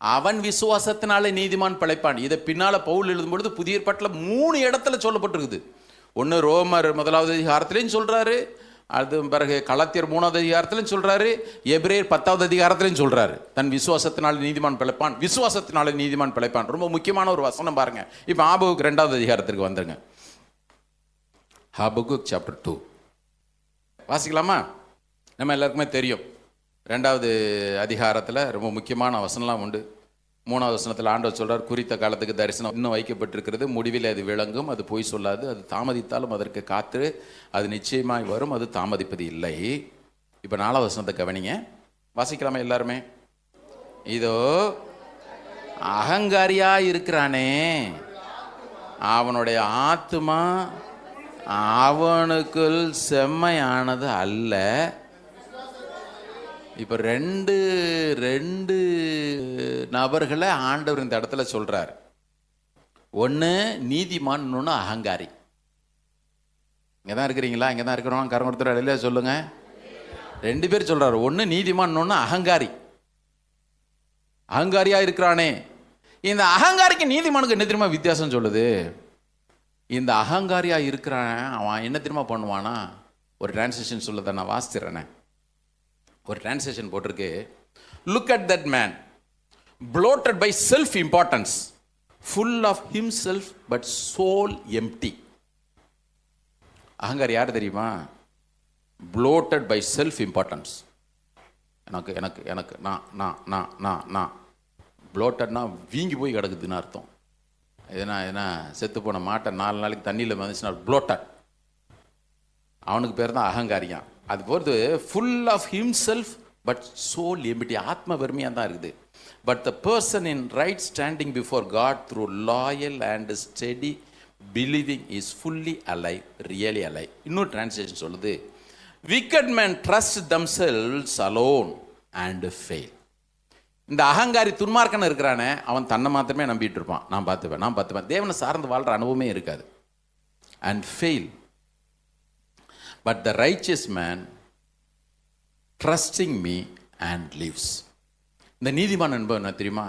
அவன் விசுவாசத்தினாலே நீதிமான் பிழைப்பான். இதை பின்னால பவுல் எழுதும்பொழுது புதிய ஏற்பாட்டில் 3 இடத்துல சொல்லப்பட்டிருக்குது. ஒன்று ரோமர் 1வது அதிகாரத்திலையும் சொல்றாரு, அது பிறகு கலாத்தியர் 3வது அதிகாரத்திலையும் சொல்றாரு, எபிரேயர் 10வது அதிகாரத்திலையும் சொல்றாரு. தன் விசுவாசத்தினால நீதிமான் பிழைப்பான், விசுவாசத்தினால நீதிமான் பிழைப்பான். ரொம்ப முக்கியமான ஒரு வசனம் பாருங்க. இப்போ ஆபகுக்கு 2வது அதிகாரத்திற்கு வந்துருங்க. ஹபகுக் சாப்டர் 2 வாசிக்கலாமா? நம்ம எல்லாருக்குமே தெரியும். 2வது அதிகாரத்தில் ரொம்ப முக்கியமான வசனம்லாம் உண்டு. 3வது வசனத்தில் ஆண்டவர் சொல்றார், குறித்த காலத்துக்கு தரிசனம் இன்னும் வைக்கப்பட்டிருக்கிறது, முடிவில் அது விளங்கும், அது பொய் சொல்லாது, அது தாமதித்தாலும் அதற்கு காத்து அது நிச்சயமாய் வரும், அது தாமதிப்பது இல்லை. இப்போ 4வது வசனத்தை கவனிங்க, வாசிக்கலாமா எல்லாருமே? இதோ அகங்காரியா இருக்கிறானே, அவனுடைய ஆத்துமா அவனுக்குள் செம்மையானது அல்ல. இப்போ ரெண்டு நபர்களை ஆண்டவர் இந்த இடத்துல சொல்றார். ஒன்று நீதிமான், இன்னொன்று அகங்காரி. இங்கே தான் இருக்கிறீங்களா? இங்கே தான் இருக்கிறோம். கரங்கொடுத்துற இடையில சொல்லுங்க. 2 பேர் சொல்றாரு. ஒன்று நீதிமான், இன்னொன்று அகங்காரி. அகங்காரியா இருக்கிறானே, இந்த அகங்காரிக்கு நீதிமானுக்கு என்ன தெரியுமா வித்தியாசம் சொல்லுது? இந்த அகங்காரியா இருக்கிறான் அவன் என்ன தெரியுமா பண்ணுவானா? ஒரு டிரான்ஸ்லேஷன் சொல்லுத நான் வாசிக்கிறேனே. ஒரு டிரான்ஸ்லேஷன் போட்டிருக்கு, look at that man bloated by self importance, full of himself but soul empty. அகங்காரி யார் தெரியுமா? bloated by self importance. எனக்கு எனக்கு எனக்கு நான் bloatedனா வீங்கி போய் கிடக்குதுன்னு அர்த்தம். ஏன்னா செத்து போன மாட்டை 4 நாளைக்கு தண்ணியில் வந்துச்சுன்னா bloated. அவனுக்கு பேர் தான் அகங்காரியான். அது பொறுத்து full of himself but soul empty, ஆத்ம வெறுமையாக தான் இருக்குது. But the person in right standing before God through loyal and steady believing is fully alive, really alive. இன்னொரு டிரான்ஸ்லேஷன் சொல்லுது, wicked men trust themselves alone and fail. இந்த அகங்காரி துன்மார்க்கன்னு இருக்கிறானே, அவன் தன்னை மாத்திரமே நம்பிட்டு இருப்பான். நான் பார்த்துப்பேன், தேவனை சார்ந்து வாழ்கிற அனுபவமே இருக்காது. And fail. But the righteous man trusting me and lives. இந்த நீதிமான் என்பவன் என்ன தெரியுமா?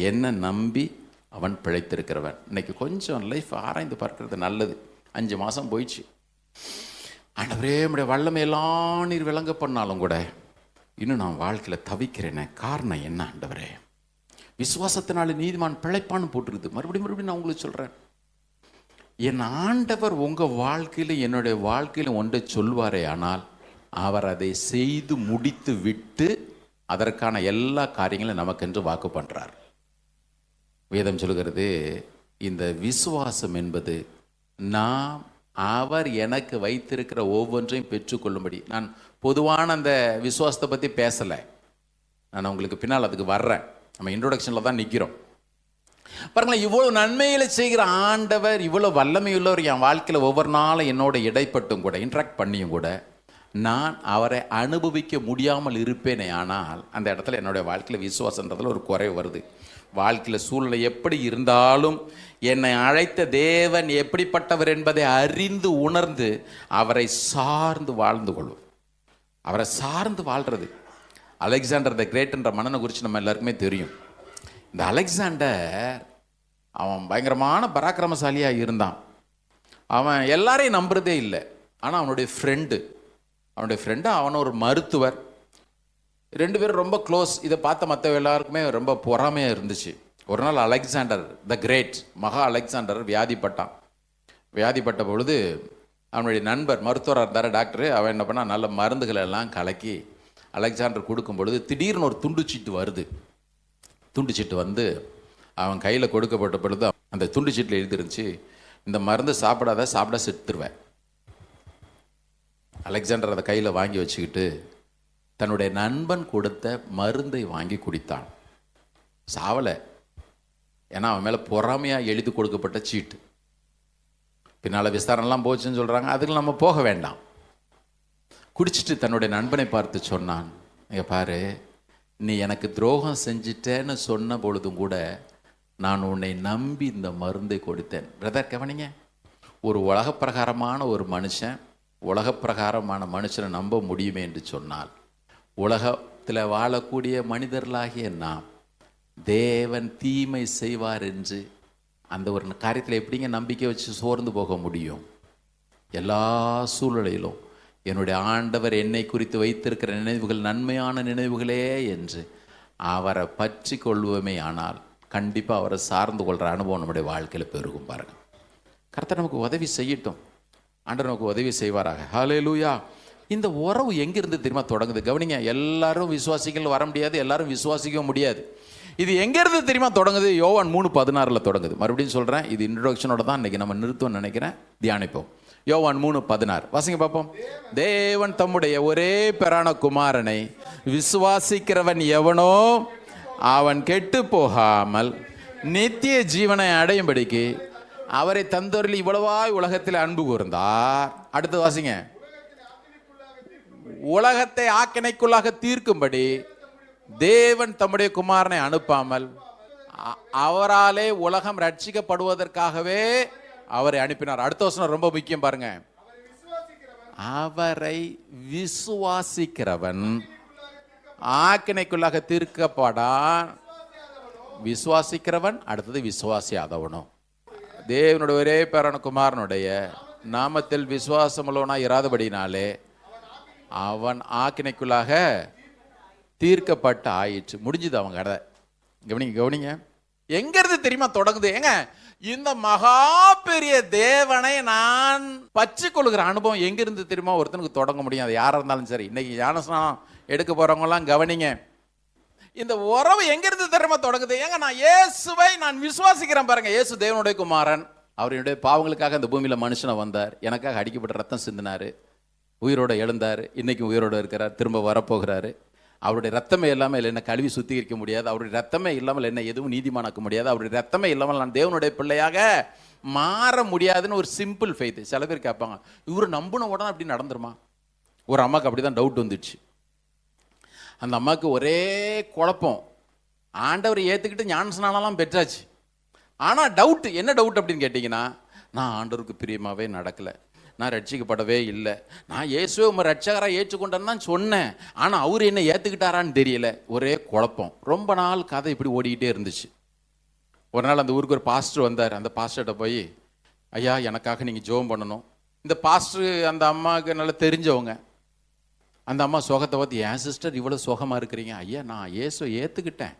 என்ன நம்பி அவன் பிழைத்திருக்கிறவன். இன்னைக்கு கொஞ்சம் லைஃப் ஆராய்ந்து பார்க்கறது நல்லது. 5 மாதம் போயிடுச்சு. ஆண்டவரே உம்முடைய வல்லமையெல்லாம் நீர் விளங்க பண்ணாலும் கூட இன்னும் நான் வாழ்க்கையில் தவிக்கிறேனே, காரணம் என்ன ஆண்டவரே? விசுவாசத்தினால நீதிமான் பிழைப்பான்னு போட்டுருக்குது. மறுபடியும் நான் உங்களுக்கு சொல்கிறேன், என் ஆண்டவர் உங்கள் வாழ்க்கையில் என்னுடைய வாழ்க்கையில் ஒன்றை சொல்வாரே ஆனால் அவர் அதை செய்து முடித்து விட்டு அதற்கான எல்லா காரியங்களும் நமக்கென்று வாக்கு பண்ணுறார். வேதம் சொல்கிறது, இந்த விசுவாசம் என்பது நாம் அவர் எனக்கு வைத்திருக்கிற ஒவ்வொன்றையும் பெற்றுக்கொள்ளும்படி. நான் பொதுவான அந்த விசுவாசத்தை பற்றி பேசலை, நான் உங்களுக்கு பின்னால் அதுக்கு வர்றேன். நம்ம இன்ட்ரோடக்ஷனில் தான் நிற்கிறோம். பாருங்களேன், இவ்வளோ நன்மைகளை செய்கிற ஆண்டவர், இவ்வளோ வல்லமையுள்ளவர் என் வாழ்க்கையில் ஒவ்வொரு நாளும் என்னோட இடைப்பட்டும் கூட, இன்ட்ராக்ட் பண்ணியும் கூட நான் அவரை அனுபவிக்க முடியாமல் இருப்பேனே. ஆனால் அந்த இடத்துல என்னுடைய வாழ்க்கையில் விசுவாசன்றதுல ஒரு குறைவு வருது. வாழ்க்கையில் சூழ்நிலை எப்படி இருந்தாலும் என்னை அழைத்த தேவன் எப்படிப்பட்டவர் என்பதை அறிந்து உணர்ந்து அவரை சார்ந்து வாழ்ந்து கொள்வோம். அவரை சார்ந்து வாழ்கிறது. அலெக்சாண்டர் த கிரேட்ன்ற மன்னனை குறித்து நம்ம எல்லாருக்குமே தெரியும். இந்த அலெக்சாண்டர் அவன் பயங்கரமான பராக்கிரமசாலியாக இருந்தான். அவன் எல்லாரையும் நம்புறதே இல்லை. ஆனால் அவனுடைய ஃப்ரெண்டு அவன் ஒரு மருத்துவர். 2 பேரும் ரொம்ப க்ளோஸ். இதை பார்த்த மற்ற எல்லாருக்குமே ரொம்ப பொறாமையாக இருந்துச்சு. ஒரு நாள் அலெக்சாண்டர் த கிரேட், மகா அலெக்சாண்டர் வியாதிப்பட்ட பொழுது அவனுடைய நண்பர் மருத்துவராக இருந்தார், டாக்டரு. அவன் என்ன பண்ணால் நல்ல மருந்துகளை எல்லாம் கலக்கி அலெக்சாண்டர் கொடுக்கும் பொழுது திடீர்னு ஒரு துண்டுச்சீட்டு வந்து அவன் கையில் கொடுக்கப்பட்ட பொழுது அந்த துண்டுச்சீட்டில் எழுதிருந்துச்சு, இந்த மருந்து சாப்பிட செத்துருவேன். அலெக்சாண்டர் அதை கையில் வாங்கி வச்சுக்கிட்டு தன்னுடைய நண்பன் கொடுத்த மருந்தை வாங்கி குடித்தான். சாவலை. ஏன்னா அவன் மேலே பொறாமையாக எழுதி கொடுக்கப்பட்ட சீட்டு. பின்னால் விஸ்தாரம்லாம் போச்சுன்னு சொல்கிறாங்க, அதுக்கு நம்ம போக வேண்டாம். குடிச்சிட்டு தன்னுடைய நண்பனை பார்த்து சொன்னான், இங்கே பாரு, நீ எனக்கு துரோகம் செஞ்சிட்டேன்னு சொன்ன பொழுதும் கூட நான் உன்னை நம்பி இந்த மருந்தை கொடுத்தேன். பிரதர் கவனிங்க, ஒரு உலகப்பிரகாரமான ஒரு மனுஷன் உலகப்பிரகாரமான மனுஷனை நம்ப முடியுமே என்று சொன்னால், உலகத்தில் வாழக்கூடிய மனிதர்களாகிய நாம் தேவன் தீமை செய்வார் என்று அந்த ஒரு காரியத்தில் எப்படிங்க நம்பிக்கை வச்சு சோர்ந்து போக முடியும்? எல்லா சூழ்நிலையிலும் என்னுடைய ஆண்டவர் என்னை குறித்து வைத்திருக்கிற நினைவுகள் நன்மையான நினைவுகளே என்று அவரை பற்றி கொள்வோமே ஆனால் கண்டிப்பாக அவரை சார்ந்து கொள்கிற அனுபவம் நம்முடைய வாழ்க்கையில் பெருகும். பாருங்கள், கர்த்தர் நமக்கு உதவி செய்யட்டும், ஆண்டவர் நமக்கு உதவி செய்வாராக. ஹல்லேலூயா. இந்த உறவு எங்கிருந்து தெரியுமா தொடங்குது? கவனிங்க, எல்லாரும் விசுவாசிகள் வர முடியாது, எல்லாரும் விசுவாசிக்கவும் முடியாது. இது எங்கேருந்து தெரியுமா தொடங்குது? யோவான் 3:16 தொடங்குது. மறுபடியும் சொல்கிறேன், இது இன்ட்ரோடக்ஷனோட தான் இன்றைக்கி நம்ம நிறுத்துவோம்னு நினைக்கிறேன். தியானிப்போம். யோவான் 3:16 வாசிங்க பார்ப்போம். தேவன் தம்முடைய ஒரே பேரான குமாரனை விசுவாசிக்கிறவன் எவனோ அவன் கெட்டு போகாமல் நித்திய ஜீவனை அடையும்படிக்கு அவரை தந்தோரில் இவ்வளவாய் உலகத்தில் அன்பு கூர்ந்தார். அடுத்து வாசிங்க. உலகத்தை ஆக்கினைக்குள்ளாக தீர்க்கும்படி தேவன் தம்முடைய குமாரனை அனுப்பாமல் அவராலே உலகம் ரட்சிக்கப்படுவதற்காகவே அவரை அனுப்பினார். அடுத்த வசனம் ரொம்ப முக்கியம் பாருங்க. அவரை விசுவாசிக்கிறவன் ஆக்கினைக்குள்ளாக தீர்க்கப்படான். விசுவாசிக்கிறவன், அடுத்தது விசுவாசியாதவனும். தேவனுடைய ஒரே பேரான குமாரனுடைய நாமத்தில் விசுவாசமுள்ளவனா இராதபடினாலே அவன் ஆக்கினைக்குள்ளாக தீர்க்கப்பட்ட ஆயிற்று. முடிஞ்சுது அவன் கதை. கவனிங்க, எங்கிருந்து தெரியுமா தொடங்குது? ஏங்க, இந்த மகா பெரிய தேவனை நான் பற்றி கொள்கிற அனுபவம் எங்கிருந்து தெரியுமா ஒருத்தனுக்கு தொடங்க முடியும்? அது யாராக இருந்தாலும் சரி. இன்னைக்கு ஞானஸ்நானம் எடுக்க போறவங்கலாம் கவனிங்க, இந்த உறவு எங்கிருந்து தெரியுமா தொடங்குது? ஏங்க, நான் இயேசுவை நான் விசுவாசிக்கிறேன். பாருங்க, இயேசு தேவனுடைய குமாரன். அவருடைய பாவங்களுக்காக இந்த பூமியில மனுஷனை வந்தார், எனக்காக அடிக்கப்பட்ட ரத்தம் சிந்தினாரு, உயிரோட எழுந்தார், இன்னைக்கு உயிரோட இருக்கிறார், திரும்ப வரப்போகிறாரு. அவருடைய ரத்தமே இல்லாமல் என்னை கழுவி சுத்திகரிக்க முடியாது, அவருடைய ரத்தமே இல்லாமல் என்னை எதுவும் நீதிமானாக்க முடியாது, அவருடைய ரத்தமே இல்லாமல் நான் தேவனுடைய பிள்ளையாக மாற முடியாதுன்னு ஒரு சிம்பிள் ஃபெய்த். சில பேர் கேட்பாங்க, இவரு நம்பின உடனே அப்படி நடந்துருமா? ஒரு அம்மாவுக்கு அப்படி தான் டவுட் வந்துடுச்சு. அந்த அம்மாவுக்கு ஒரே குழப்பம். ஆண்டவர் ஏற்றுக்கிட்டு ஞானஸ்நானம்லாம் பெற்றாச்சு, ஆனால் டவுட். என்ன டவுட் அப்படின்னு கேட்டிங்கன்னா, நான் ஆண்டவருக்கு பிரியமாகவே நடக்கலை, நான் ரட்சிக்கப்படவே இல்லை, நான் இயேசுவை உங்கள் ரட்சகராக ஏற்றுக்கொண்டேன்னு தான் சொன்னேன், ஆனால் அவர் என்ன ஏற்றுக்கிட்டாரான்னு தெரியல. ஒரே குழப்பம். ரொம்ப நாள் கதை இப்படி ஓடிக்கிட்டே இருந்துச்சு. ஒரு நாள் அந்த ஊருக்கு ஒரு பாஸ்டர் வந்தார். அந்த பாஸ்டர்கிட்ட போய், ஐயா, எனக்காக நீங்கள் ஜெபம் பண்ணணும். இந்த பாஸ்டர் அந்த அம்மாவுக்கு நல்லா தெரிஞ்சவங்க. அந்த அம்மா சுகத்தை பார்த்து, ஏன் சிஸ்டர் இவ்வளோ சுகமாக இருக்கிறீங்க? ஐயா, நான் இயேசுவை ஏற்றுக்கிட்டேன்,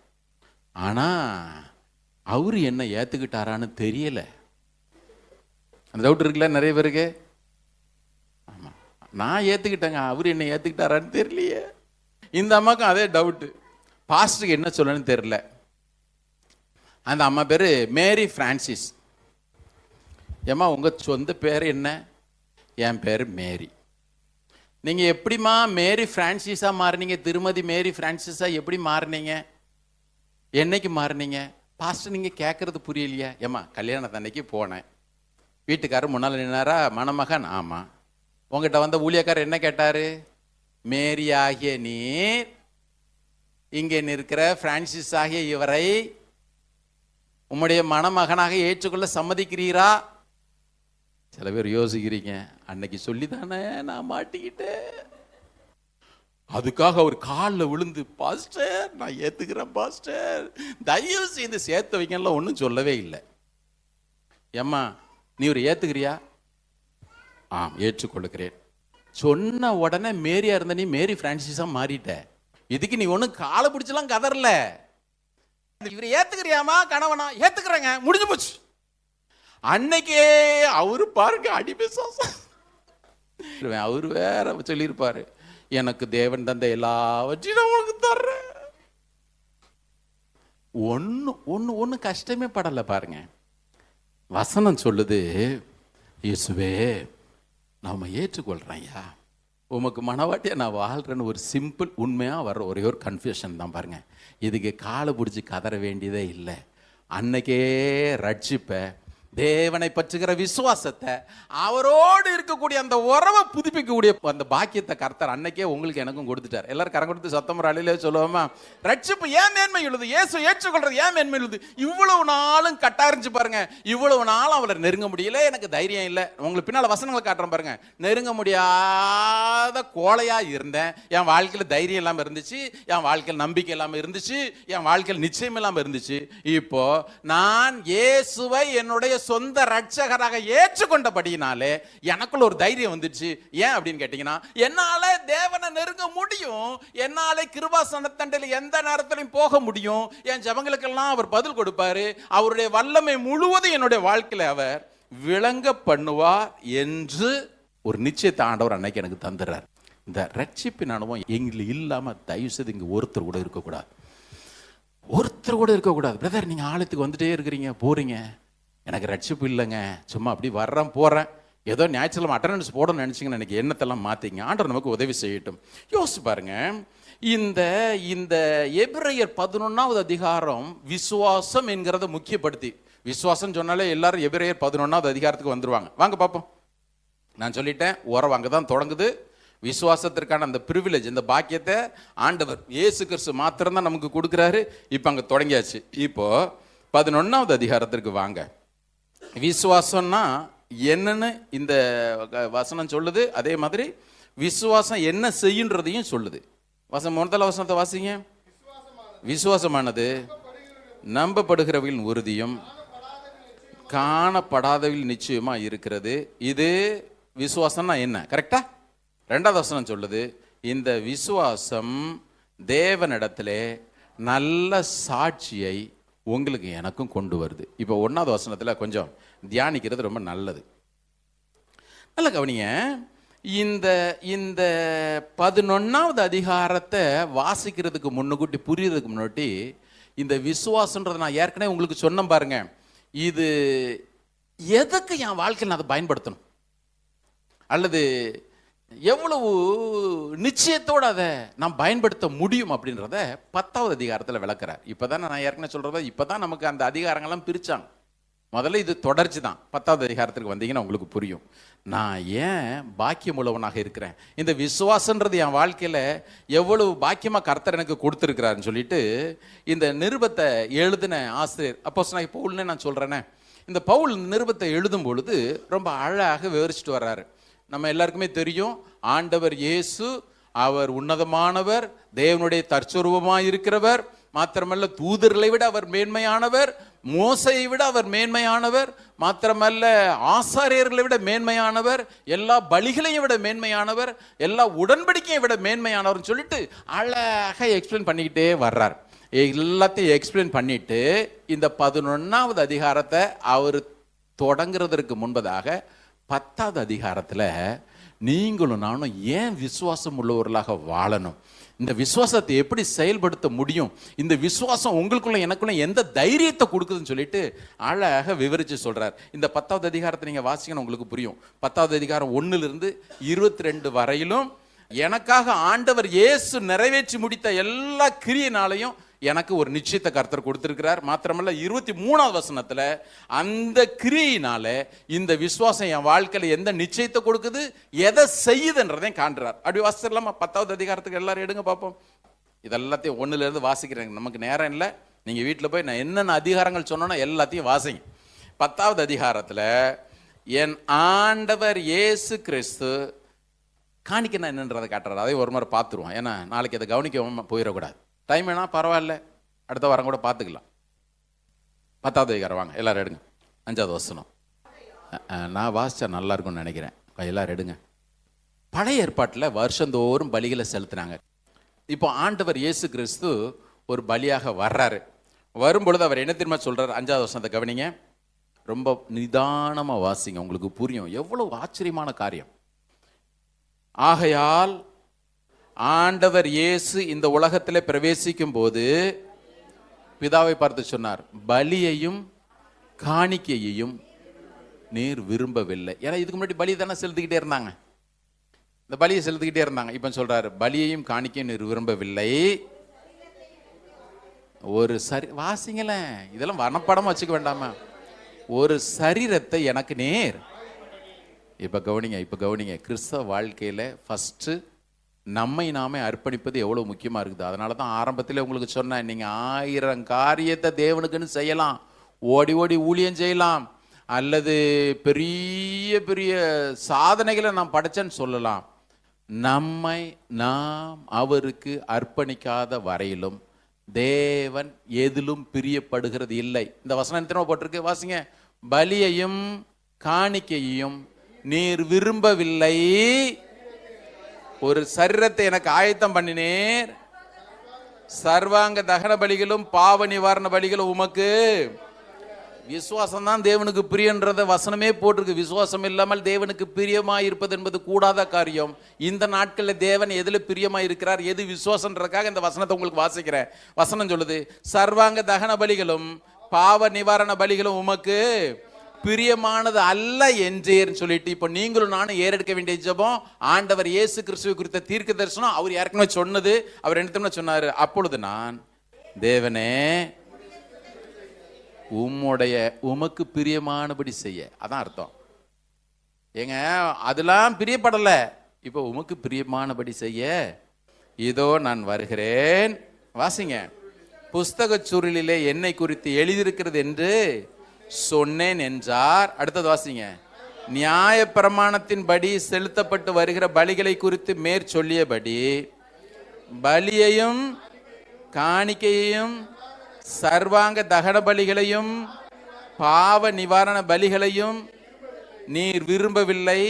ஆனால் அவர் என்ன ஏற்றுக்கிட்டாரான்னு தெரியல. அந்த டவுட் இருக்குல்ல நிறைய பேருக்கு. ஆமாம், நான் ஏற்றுக்கிட்டேங்க, அவர் என்ன ஏற்றுக்கிட்டாரான்னு தெரியலையே. இந்த அம்மாவுக்கும் அதே டவுட்டு, பாஸ்டருக்கு என்ன சொல்லணும்னு தெரியல. அந்த அம்மா பேர் மேரி பிரான்சிஸ். ஏம்மா, உங்கள் சொந்த பேர் என்ன? என் பேர் மேரி. நீங்கள் எப்படிம்மா மேரி பிரான்சிஸாக மாறினீங்க? திருமதி மேரி பிரான்சிஸாக எப்படி மாறினீங்க? என்னைக்கு மாறினீங்க? பாஸ்டர், நீங்கள் கேட்குறது புரியலையா? ஏம்மா, கல்யாணத்தன்னைக்கு போனேன், வீட்டுக்காரர் முன்னால் நின்னாரா, மணமகன். ஆமாம். உங்ககிட்ட வந்த ஊழியக்காரர் என்ன கேட்டார்? மேரி ஆகிய நீர் இங்கே நிற்கிற பிரான்சிஸ் ஆகிய இவரை உம்முடைய மணமகனாக ஏற்றுக்கொள்ள சம்மதிக்கிறீரா? சில பேர் யோசிக்கிறீங்க, அன்னைக்கு சொல்லி தானே நான் மாட்டிக்கிட்டேன். அதுக்காக அவர் காலில் விழுந்து, பாஸ்டர் நான் ஏற்றுக்கிறேன் பாஸ்டர், தயவு செய்து சேர்த்து வைக்கலாம் ஒன்றும் சொல்லவே இல்லை. ஏம்மா, நீ ஒரு ஏற்றுக்கிறியா? ஆம், ஏற்றுக்கொள்ளுக்கிறேன். சொன்ன உடனே மேரியா இருந்த நீ மேரி பிரான்சிஸாக மாறிட்ட. இதுக்கு நீ ஒன்றும் காலை பிடிச்சலாம் கதறல. இவர் ஏற்றுக்கிறியாமா கணவனா? ஏற்றுக்கிறேங்க, முடிஞ்சு போச்சு. அன்னைக்கே அவரு பாருங்க அடிபிசாசம். அவரு வேற சொல்லியிருப்பாரு, எனக்கு தேவன் தந்த எல்லாவற்றையும் நான் உனக்கு தர்றேன். ஒன்று கஷ்டமே படலை. பாருங்க, வசனம் சொல்லுது, இயேசுவே நாம ஏற்றுக்கொள்றேன் ஐயா, உமக்கு மனவாட்டியா நான் வாழ்கிறேன்னு ஒரு சிம்பிள் உண்மையாக வர்ற ஒரே ஒரு கன்ஃபியூஷன் தான் பாருங்க. இதுக்கு காலை பிடிச்சி கதற வேண்டியதே இல்லை. அன்னைக்கே ரட்சிப்ப, தேவனை பற்றுகிற விசுவாசத்தை, அவரோடு இருக்கக்கூடிய அந்த உறவை புதுப்பிக்கக்கூடிய அந்த பாக்கியத்தை கர்த்தர் அன்னைக்கே உங்களுக்கு எனக்கும் கொடுத்துட்டார். எல்லாரும் கரம் கொடுத்து சத்தம் அழிலே சொல்லுவோமா? ரட்சிப்பு ஏன் மேன்மை உள்ளது, இயேசு ஏற்றுக்கொள்றது ஏன் மேன்மை உள்ளது? இவ்வளவு நாளும் கட்டாரிஞ்சு பாருங்க, இவ்வளவு நாளும் அவரை நெருங்க முடியல, எனக்கு தைரியம் இல்லை. உங்களுக்கு பின்னால வசனங்களை காட்டுறேன் பாருங்க. நெருங்க முடியாத கோழையா இருந்தேன், என் வாழ்க்கையில் தைரியம் இல்லாமல் இருந்துச்சு, என் வாழ்க்கையில் நம்பிக்கை இல்லாமல் இருந்துச்சு, என் வாழ்க்கையில் நிச்சயம் இல்லாமல் இருந்துச்சு. இப்போ நான் இயேசுவை என்னுடைய சொந்த ரட்சகராக ஏற்றுக்கொண்டபடியினாலே எனக்குள்ள ஒரு தைரியம் வந்துச்சு. ஏன் அப்படின்னு கேட்டீங்கன்னா, என்னால தேவனை நெருங்க முடியும், என்னால கிருபாசனத்தண்டையில் எந்த நேரத்திலையும் போக முடியும், என் ஜெபங்களுக்கெல்லாம் அவர் பதில் கொடுப்பாரு, அவருடைய வல்லமை முழுவதும் என்னுடைய வாழ்க்கையில அவர் விளங்க பண்ணுவார் என்று ஒரு நிச்சயத்தை ஆண்டவர் அன்னைக்கு எனக்கு தந்துடுறார். இந்த ரட்சிப்பின் அனுபவம் எங்களுக்கு இல்லாம தயவு செய்து இங்க ஒருத்தர் கூட இருக்கக்கூடாது. ஒருத்தர் கூட இருக்கக்கூடாது. பிரதர், நீங்க ஆலயத்துக்கு வந்துட்டே இருக்கிறீங்க, போறீங்க, எனக்கு ரட்சிப்பு இல்லைங்க, சும்மா அப்படி வர்றேன் போகிறேன், ஏதோ ஞாயிற்றுக்கிழமை அட்டண்டன்ஸ் போடணும்னு நினச்சிங்கன்னு எனக்கு எண்ணத்தெல்லாம் மாற்றிங்க. ஆண்டவர் நமக்கு உதவி செய்யட்டும். யோசிச்சு பாருங்க, இந்த இந்த எபிரேயர் 11வது அதிகாரம் விசுவாசம் என்கிறத முக்கியப்படுத்தி, விசுவாசம் சொன்னாலே எல்லாரும் எபிரேயர் 11வது அதிகாரத்துக்கு வந்துருவாங்க. வாங்க பார்ப்போம். நான் சொல்லிட்டேன், உறவு அங்கே தான் தொடங்குது. விசுவாசத்திற்கான அந்த பிரிவிலேஜ், இந்த பாக்கியத்தை ஆண்டவர் இயேசு கிறிஸ்து மாத்திரம்தான் நமக்கு கொடுக்குறாரு. இப்போ அங்கே தொடங்கியாச்சு. இப்போ 11வது அதிகாரத்திற்கு வாங்க. விசுவாசம்னா என்னன்னு இந்த வசனம் சொல்லுது. அதே மாதிரி விசுவாசம் என்ன செய்யுன்றதையும் சொல்லுது. முதல் வசனத்தை வாசிங்க. விசுவாசமானது நம்பப்படுகிறவர்களின் உறுதியும் காணப்படாதவர்கள் நிச்சயமா இருக்கிறது. இது விசுவாசம்னா என்ன? கரெக்டா? 2வது வசனம் சொல்லுது, இந்த விசுவாசம் தேவனிடத்திலே நல்ல சாட்சியை உங்களுக்கு எனக்கும் கொண்டு வருது. இப்போ 1வது வசனத்தில் கொஞ்சம் தியானிக்கிறது ரொம்ப நல்லது. நல்ல கவனிங்க. இந்த இந்த 11வது அதிகாரத்தை வாசிக்கிறதுக்கு முன்னுக்கூட்டி புரியறதுக்கு முன்னாடி இந்த விசுவாசன்றதை நான் ஏற்கனவே உங்களுக்கு சொன்னேன் பாருங்க. இது எதுக்கு என் வாழ்க்கையில் நான் அதை பயன்படுத்தணும், அல்லது எவ்வளவு நிச்சயத்தோடு அதை நான் பயன்படுத்த முடியும் அப்படின்றத 10வது அதிகாரத்தில் விளக்குறார். இப்போதான் நான் ஏற்கனவே சொல்றத, இப்போதான் நமக்கு அந்த அதிகாரங்கள்லாம் பிரிச்சாங்க. முதல்ல இது தொடர்ச்சி தான். 10வது அதிகாரத்துக்கு வந்தீங்கன்னா உங்களுக்கு புரியும் நான் ஏன் பாக்கியம் உள்ளவனாக இருக்கிறேன், இந்த விசுவாசன்றது என் வாழ்க்கையில் எவ்வளவு பாக்கியமாக கர்த்தர் எனக்கு கொடுத்துருக்கிறாருன்னு சொல்லிட்டு இந்த நிருபத்தை எழுதின ஆசிரியர் அப்போஸ்தலனாகிய பவுல்னே நான் சொல்கிறேனே, இந்த பவுல் நிருபத்தை எழுதும் பொழுது ரொம்ப அழகாக விவரிச்சுட்டு வர்றாரு. நம்ம எல்லாருக்குமே தெரியும், ஆண்டவர் இயேசு அவர் உன்னதமானவர், தேவனுடைய தற்சொரூபமாக இருக்கிறவர், மாத்திரமல்ல தூதர்களை விட அவர் மேன்மையானவர், மோசையை விட அவர் மேன்மையானவர், மாத்திரமல்ல ஆசாரியர்களை விட மேன்மையானவர், எல்லா பலிகளையும் விட மேன்மையானவர், எல்லா உடன்படிக்கையை விட மேன்மையானவர்னு சொல்லிட்டு அழகாக எக்ஸ்பிளைன் பண்ணிக்கிட்டே வர்றார். எல்லாத்தையும் எக்ஸ்பிளைன் பண்ணிட்டு இந்த 11வது அதிகாரத்தை அவர் தொடங்குறதற்கு முன்பதாக 10வது அதிகாரத்தில் நீங்களும் நானும் ஏன் விசுவாசம் உள்ளவர்களாக வாழணும், இந்த விசுவாசத்தை எப்படி செயல்படுத்த முடியும், இந்த விசுவாசம் உங்களுக்குள்ள எனக்குள்ள எந்த தைரியத்தை கொடுக்குதுன்னு சொல்லிட்டு அழகாக விவரித்து சொல்றார். இந்த 10வது அதிகாரத்தை நீங்க வாசிக்கணும், உங்களுக்கு புரியும். 10வது அதிகாரம் 1லிருந்து 22 வரையிலும் எனக்காக ஆண்டவர் இயேசு நிறைவேற்றி முடித்த எல்லா கிரியையினாலையும் எனக்கு ஒரு நிச்சயத்தை கர்த்தர் கொடுத்திருக்கிறார். மாத்திரமல்ல 23வது வசனத்துல அந்த கிரியினால இந்த விசுவாசம் என் வாழ்க்கையில எந்த நிச்சயத்தை கொடுக்குது, எதை செய்யுதுன்றதையும் காண்றார். அப்படி வாசிச்சிடலாமா? 10வது அதிகாரத்துக்கு எல்லாரும் எடுங்க பார்ப்போம். இதெல்லாத்தையும் 1லிருந்து வாசிக்கிறேன், நமக்கு நேரம் இல்லை. நீங்க வீட்டில் போய் நான் என்னென்ன அதிகாரங்கள் சொன்னோன்னா எல்லாத்தையும் வாசிங்க. 10வது அதிகாரத்துல என் ஆண்டவர் இயேசு கிறிஸ்து காணிக்கணும் என்னன்றதை காட்டுறாரு. அதை ஒரு முறை பார்த்துருவோம், ஏன்னா நாளைக்கு அதை கவனிக்க போயிடக்கூடாது. டைம் வேணா பரவாயில்ல, அடுத்த வாரம் கூட பார்த்துக்கலாம். 10வது அதிகாரம் வாங்க எல்லாரும் எடுங்க. 5வது வசனம் நான் வாசிச்சா நல்லா இருக்கும்னு நினைக்கிறேன். எல்லாரும் எடுங்க. பழைய ஏற்பாட்டில் வருஷந்தோறும் பலிகளை செலுத்தினாங்க. இப்போ ஆண்டவர் இயேசு கிறிஸ்து ஒரு பலியாக வர்றாரு. வரும்பொழுது அவர் என்ன தெரியுமா சொல்றாரு? 5வது வசனத்தை கவனிங்க, ரொம்ப நிதானமாக வாசிங்க, உங்களுக்கு புரியும் எவ்வளவு ஆச்சரியமான காரியம். ஆகையால் ஆண்டவர் இயேசு இந்த உலகத்திலே பிரவேசிக்கும் போது பிதாவை பார்த்து சொன்னார், பலியையும் காணிக்கையையும் நீர் விரும்பவில்லை. ஏன்னா இதுக்கு முன்னாடி பலி தானே செலுத்திக்கிட்டே இருந்தாங்க. இந்த பலியை செலுத்திக்கிட்டே இருந்தாங்க. இப்ப சொல்றாரு, பலியையும் காணிக்கையும் நீர் விரும்பவில்லை. ஒரு வாசிங்களேன், இதெல்லாம் வனப்படமா வச்சுக்க வேண்டாமா? ஒரு சரீரத்தை எனக்கு நேர். இப்ப கவனிங்க, கிறிஸ்தவ வாழ்க்கையில ஃபர்ஸ்ட் நம்மை நாமே அர்ப்பணிப்பது எவ்வளவு முக்கியமா இருக்குது. அதனாலதான் ஆரம்பத்திலே உங்களுக்கு சொன்னேன், நீங்க 1000 காரியத்தை தேவனுக்குன்னு செய்யலாம், ஓடி ஓடி ஊழியம் செய்யலாம், அல்லது பெரிய பெரிய சாதனைகளை நான் படைச்சேன்னு சொல்லலாம். நம்மை நாம் அவருக்கு அர்ப்பணிக்காத வரையிலும் தேவன் எதிலும் பிரியப்படுகிறது இல்லை. இந்த வசனம் எத்தனை போட்டிருக்கு வாசிங்க. பலியையும் காணிக்கையும் நீர் விரும்பவில்லை. ஒரு சரீரத்தை எனக்கு ஆயத்தம் பண்ணினேர். சர்வாங்க தகன பலிகளும் பாவ நிவாரண பலிகளும் உமக்கு. விசுவாசம் தான் தேவனுக்கு பிரியன்றத வசனமே போட்டிருக்கு. விசுவாசம் இல்லாமல் தேவனுக்கு பிரியமாய் இருப்பது என்பது கூடாத காரியம். இந்த நாட்களில் தேவன் எதுல பிரியமாய் இருக்கிறார், எது விசுவாசன்றதுக்காக இந்த வசனத்தை உங்களுக்கு வாசிக்கிறேன். வசனம் சொல்லுது, சர்வாங்க தகன பலிகளும் பாவ நிவாரண பலிகளும் உமக்கு பிரியமானது அல்ல என்றேன்னு சொல்லிட்டு, இப்போ நீங்களும் நானும் ஏறெடுக்க வேண்டிய ஜெபம் ஆண்டவர் இயேசு கிறிஸ்துவை குறித்த தீர்க்க தரிசனம். அவர் ஏற்கனவே சொன்னது. அவர் என்ன சொன்னாரு? அப்பொழுது நான் தேவனே உமக்கு பிரியமானபடி செய்ய. அதான் அர்த்தம். ஏங்க அதெல்லாம் பிரியப்படல, இப்போ உமக்கு பிரியமானபடி செய்ய இதோ நான் வருகிறேன். வாசிங்க. புஸ்தக சுருளிலே என்னை குறித்து எழுதியிருக்கிறது என்று சொன்னேன் என்றார். அடுத்தது வாசிங்க. நியாய பிரமாணத்தின்படி செலுத்தப்பட்டு வருகிற பலிகளை குறித்து மேற் சொல்லியபடி பலியையும் காணிக்கையையும் சர்வாங்க தகன பலிகளையும் பாவ நிவாரண பலிகளையும் நீர் விரும்பவில்லை,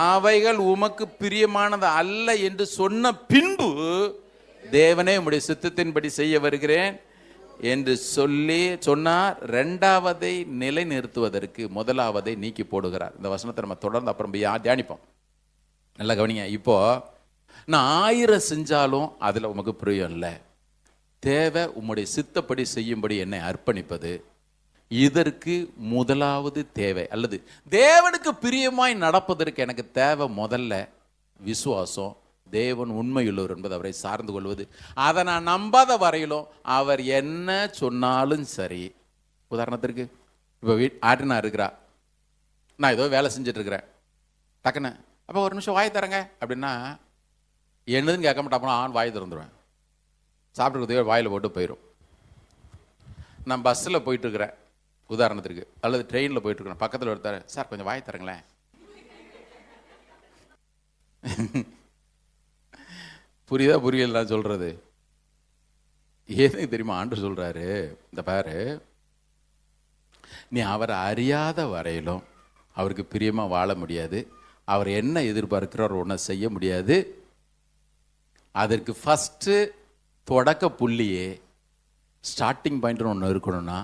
அவைகள் உமக்கு பிரியமானது அல்ல என்று சொன்ன பின்பு தேவனே உம்முடைய சித்தத்தின்படி செய்ய வருகிறேன் என்று சொன்னார். இரண்டாவதை நிலை நிறுத்துவதற்கு முதலாவதை நீக்கி போடுகிறார். இந்த வசனத்தை நம்ம தொடர்ந்து அப்புறம் தியானிப்போம். நல்லா கவனிங்க. இப்போ நான் 1000 செஞ்சாலும் அதுல உமக்கு பிரியம் இல்லை. தேவை உம்முடைய சித்தப்படி செய்யும்படி என்னை அர்ப்பணிப்பது. இதற்கு முதலாவது தேவை, அல்லது தேவனுக்கு பிரியமாய் நடப்பதற்கு எனக்கு தேவை முதல்ல விசுவாசம். தேவன் உண்மையுள்ளவர் என்பது அவரை சார்ந்து கொள்வது. அதை நான் நம்பாத வரையிலும் அவர் என்ன சொன்னாலும் சரி. உதாரணத்திற்கு இப்போ ஆட்டினா இருக்கிறா, நான் ஏதோ வேலை செஞ்சுட்டு இருக்கிறேன், டக்குன்னு அப்போ ஒரு நிமிஷம் வாய் தரங்க அப்படின்னா என்னதுன்னு கேட்க மாட்டேன், ஆன் வாய் திறந்துடுவேன். சாப்பிட்றதுக்கு வாயில் போட்டு போயிடும். நான் பஸ்ஸில் போயிட்டுருக்கிறேன் உதாரணத்திற்கு, அல்லது ட்ரெயினில் போயிட்டுருக்கிறேன், பக்கத்தில் ஒருத்தர் சார் கொஞ்சம் வாய் தரங்களேன். புரியுதா புரியல நான் சொல்கிறது? ஏதுக்கு தெரியுமா? ஆண்டு சொல்கிறாரு, இந்த பாரு, நீ அவரை அறியாத வரையிலும் அவருக்கு பிரியமாக வாழ முடியாது. அவர் என்ன எதிர்பார்க்கிறார் ஒன்றை செய்ய முடியாது. அதற்கு ஃபஸ்ட்டு தொடக்க புள்ளியே, ஸ்டார்டிங் பாயிண்ட் ஒன்று இருக்கணும்னா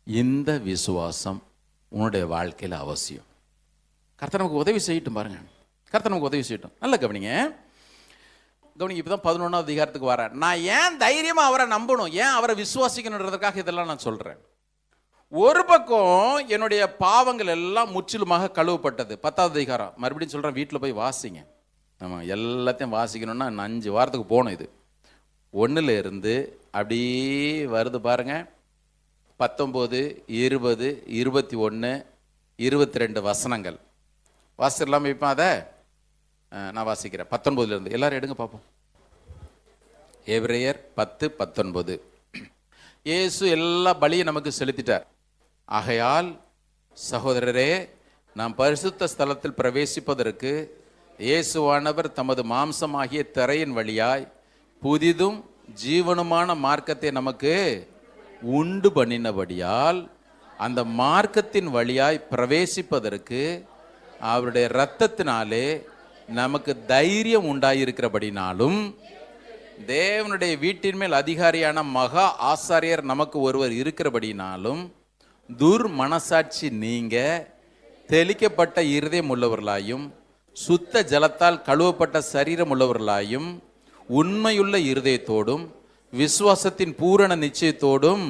இந்த விசுவாசம் உன்னுடைய வாழ்க்கையில் அவசியம். கர்த்தர் நமக்கு உதவி செய்யட்டும். பாருங்க, கர்த்தர் நமக்கு உதவி செய்யட்டும். நல்ல கவனிங்க. இப்போ தான் 11ஆவது அதிகாரத்துக்கு வரேன். நான் ஏன் தைரியமாக அவரை நம்பணும், ஏன் அவரை விசுவாசிக்கணுன்றதுக்காக இதெல்லாம் நான் சொல்கிறேன். ஒரு பக்கம் என்னுடைய பாவங்கள் எல்லாம் முற்றிலுமாக கழுவப்பட்டது. 10வது அதிகாரம் மறுபடியும் சொல்கிறேன், வீட்டில் போய் வாசிங்க. நம்ம எல்லாத்தையும் வாசிக்கணும்னா 5 வாரத்துக்கு போகணும். இது 1ல் இருந்து அப்படியே வருது பாருங்க. 19, 20, 21, 22 வசனங்கள் வாசிடலாமல் இப்போ அதை நான் வாசிக்கிறேன். 19லேருந்து எல்லாரும் எடுங்க பார்ப்போம். எபிரேயர் 10:19. இயேசு எல்லா பலியும் நமக்கு செலுத்திட்டார். ஆகையால் சகோதரரே, நாம் பரிசுத்த ஸ்தலத்தில் பிரவேசிப்பதற்கு இயேசுவானவர் தமது மாம்சமாகிய திரையின் வழியாய் புதிதும் ஜீவனுமான மார்க்கத்தை நமக்கு உண்டு பண்ணினபடியால் அந்த மார்க்கத்தின் வழியாய் பிரவேசிப்பதற்கு அவருடைய இரத்தத்தினாலே நமக்கு தைரியம் உண்டாயிருக்கிறபடினாலும், தேவனுடைய வீட்டின் மேல் அதிகாரியான மகா ஆசாரியர் நமக்கு ஒருவர் இருக்கிறபடினாலும், துர்மனசாட்சி நீங்க தெளிக்கப்பட்ட இருதயம் உள்ளவர்களாயும் சுத்த ஜலத்தால் கழுவப்பட்ட சரீரம் உள்ளவர்களாயும் உண்மையுள்ள இருதயத்தோடும் விசுவாசத்தின் பூரண நிச்சயத்தோடும்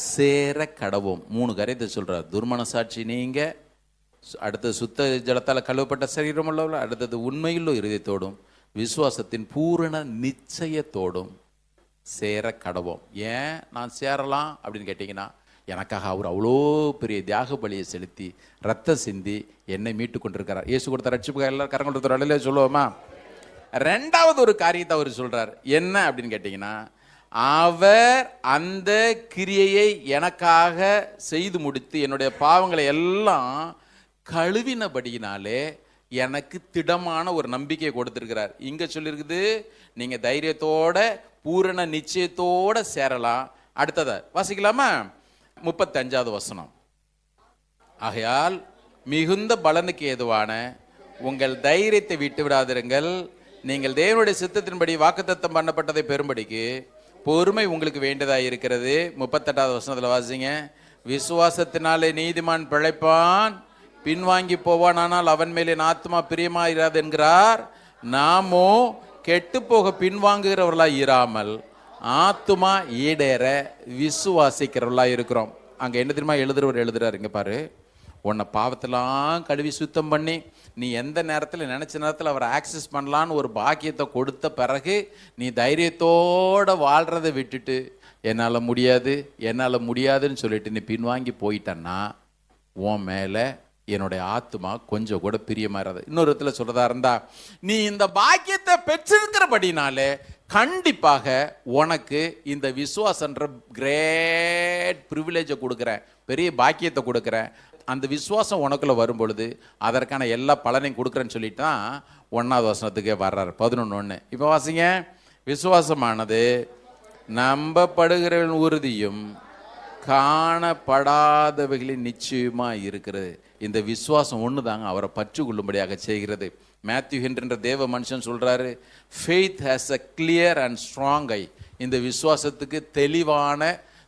சேர கடவோம். 3 காரியத்தை சொல்றார். துர்மனசாட்சி நீங்க, அடுத்தது சுத்த ஜலத்தால் கழுவப்பட்ட சரீரம் உள்ளவர்கள், அடுத்தது உண்மையுள்ள இருதயத்தோடும் விசுவாசத்தின் பூரண நிச்சயத்தோடும் சேர கடவோம். ஏன் நான் சேரலாம் அப்படின்னு கேட்டிங்கன்னா, எனக்காக அவர் அவ்வளோ பெரிய தியாக பலியை செலுத்தி ரத்தம் சிந்தி என்னை மீட்டு கொண்டிருக்கிறார். இயேசு கொடுத்த ரட்சிப்புக்காக எல்லாரும் கரங்கள் கொடுத்த அலையிலே சொல்லுவோமா? ரெண்டாவது ஒரு காரியத்தை அவர் சொல்றார். என்ன அப்படின்னு கேட்டிங்கன்னா, அவர் அந்த கிரியையை எனக்காக செய்து முடித்து என்னுடைய பாவங்களை எல்லாம் கழுவினபடியினாலே எனக்கு திடமான ஒரு நம்பிக்கையை கொடுத்திருக்கிறார். இங்க சொல்லியிருக்குது, நீங்க தைரியத்தோட பூரண நிச்சயத்தோட சேரலாம். அடுத்ததை வாசிக்கலாமா? 35வது வசனம். ஆகையால் மிகுந்த பலனுக்கு ஏதுவான உங்கள் தைரியத்தை விட்டு விடாதிருங்கள். நீங்கள் தேவனுடைய சித்தத்தின்படி வாக்குத்தத்தம் பண்ணப்பட்டதை பெறும்படிக்கு பொறுமை உங்களுக்கு வேண்டியதாக இருக்கிறது. 38வது வசனத்தில் வாசிங்க. விசுவாசத்தினாலே நீதிமான் பிழைப்பான், பின்வாங்கி போவான், ஆனால் அவன் மேலே என் ஆத்மா பிரியமாயிராது என்கிறார். நாமோ கெட்டு போக பின்வாங்குகிறவர்களாக இராமல் ஆத்துமா ஈடேற விசுவாசிக்கிறவர்களாக இருக்கிறோம். அங்கே என்ன தெரியுமா எழுதுறாரு, இங்கே பாரு, உன்னை பாவத்தெல்லாம் கழுவி சுத்தம் பண்ணி நீ எந்த நேரத்தில் நினச்ச நேரத்தில் அவரை ஆக்சஸ் பண்ணலான்னு ஒரு பாக்கியத்தை கொடுத்த பிறகு நீ தைரியத்தோடு வாழ்கிறத விட்டுட்டு என்னால் முடியாதுன்னு சொல்லிட்டு நீ பின்வாங்கி போயிட்டன்னா உன் மேலே என்னுடைய ஆத்மா கொஞ்சம் கூட பிரியமாறாது. இன்னொரு இடத்துல சொல்றதா இருந்தா, நீ இந்த பாக்கியத்தை பெற்றிருக்கிறபடினாலே கண்டிப்பாக உனக்கு இந்த விசுவாசன்ற கிரேட் ப்ரிவிலேஜை கொடுக்குறேன், பெரிய பாக்கியத்தை கொடுக்குறேன். அந்த விசுவாசம் உனக்குள்ள வரும் பொழுது அதற்கான எல்லா பலனையும் கொடுக்குறேன்னு சொல்லிட்டு தான் 1வது வசனத்துக்கே வர்றாரு. 11:1. இப்போ வாசிங்க. விசுவாசமானது நம்பப்படுகிறவன் உறுதியும் காணப்படாதவைகளின் நிச்சயமா இருக்கிறது. இந்த விசுவாசம் ஒன்று தாங்க அவரை பற்று கொள்ளும்படியாக செய்கிறது. மேத்யூ ஹென்றி தேவ மனுஷன் சொல்றாரு, faith has a clear and strong ஐ. இந்த விசுவாசத்துக்கு தெளிவான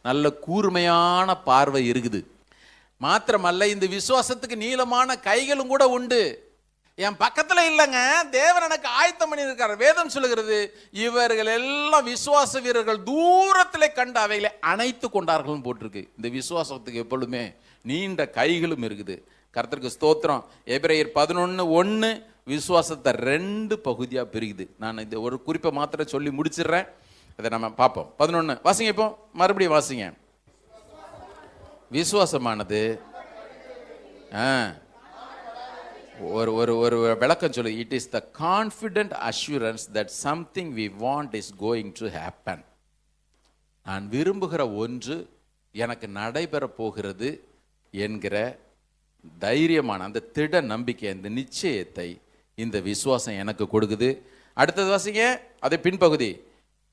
நல்ல கூர்மையான பார்வை இருக்குது. மாத்திரமல்ல, இந்த விசுவாசத்துக்கு நீளமான கைகளும் கூட உண்டு. என் பக்கத்துல இல்லைங்க, தேவன் எனக்கு ஆயத்தம் பண்ணி இருக்கார். வேதம் சொல்லுகிறது, இவர்கள் எல்லாம் விசுவாச வீரர்கள் தூரத்திலே கண்டு அவைகளை அணைத்து கொண்டார்கள் போட்டிருக்கு. இந்த விசுவாசத்துக்கு எப்பொழுதுமே நீண்ட கைகளும் இருக்குது. கர்த்தருக்கு ஸ்தோத்திரம். எபிரேயர் 11:1 விசுவாசத்தை 2 பகுதியாக பிரிக்குது. நான் இந்த ஒரு குறிப்பை மாத்திரம் சொல்லி முடிச்சிடுறேன், அதை நம்ம பார்ப்போம். 11 வாசிங்க. இப்போ மறுபடியும் வாசிங்க. விசுவாசமானது ஒரு ஒரு ஒரு விளக்கம் சொல்லு. It is the confident assurance that something we want is going to happen. நான் விரும்புகிற ஒன்று எனக்கு நடைபெற போகிறது என்கிற தைரியமான அந்த திட நம்பிக்கை, அந்த நிச்சயத்தை இந்த விசுவாசம் எனக்கு கொடுக்குது. அடுத்தது வாசிங்க, அதை பின்பகுதி.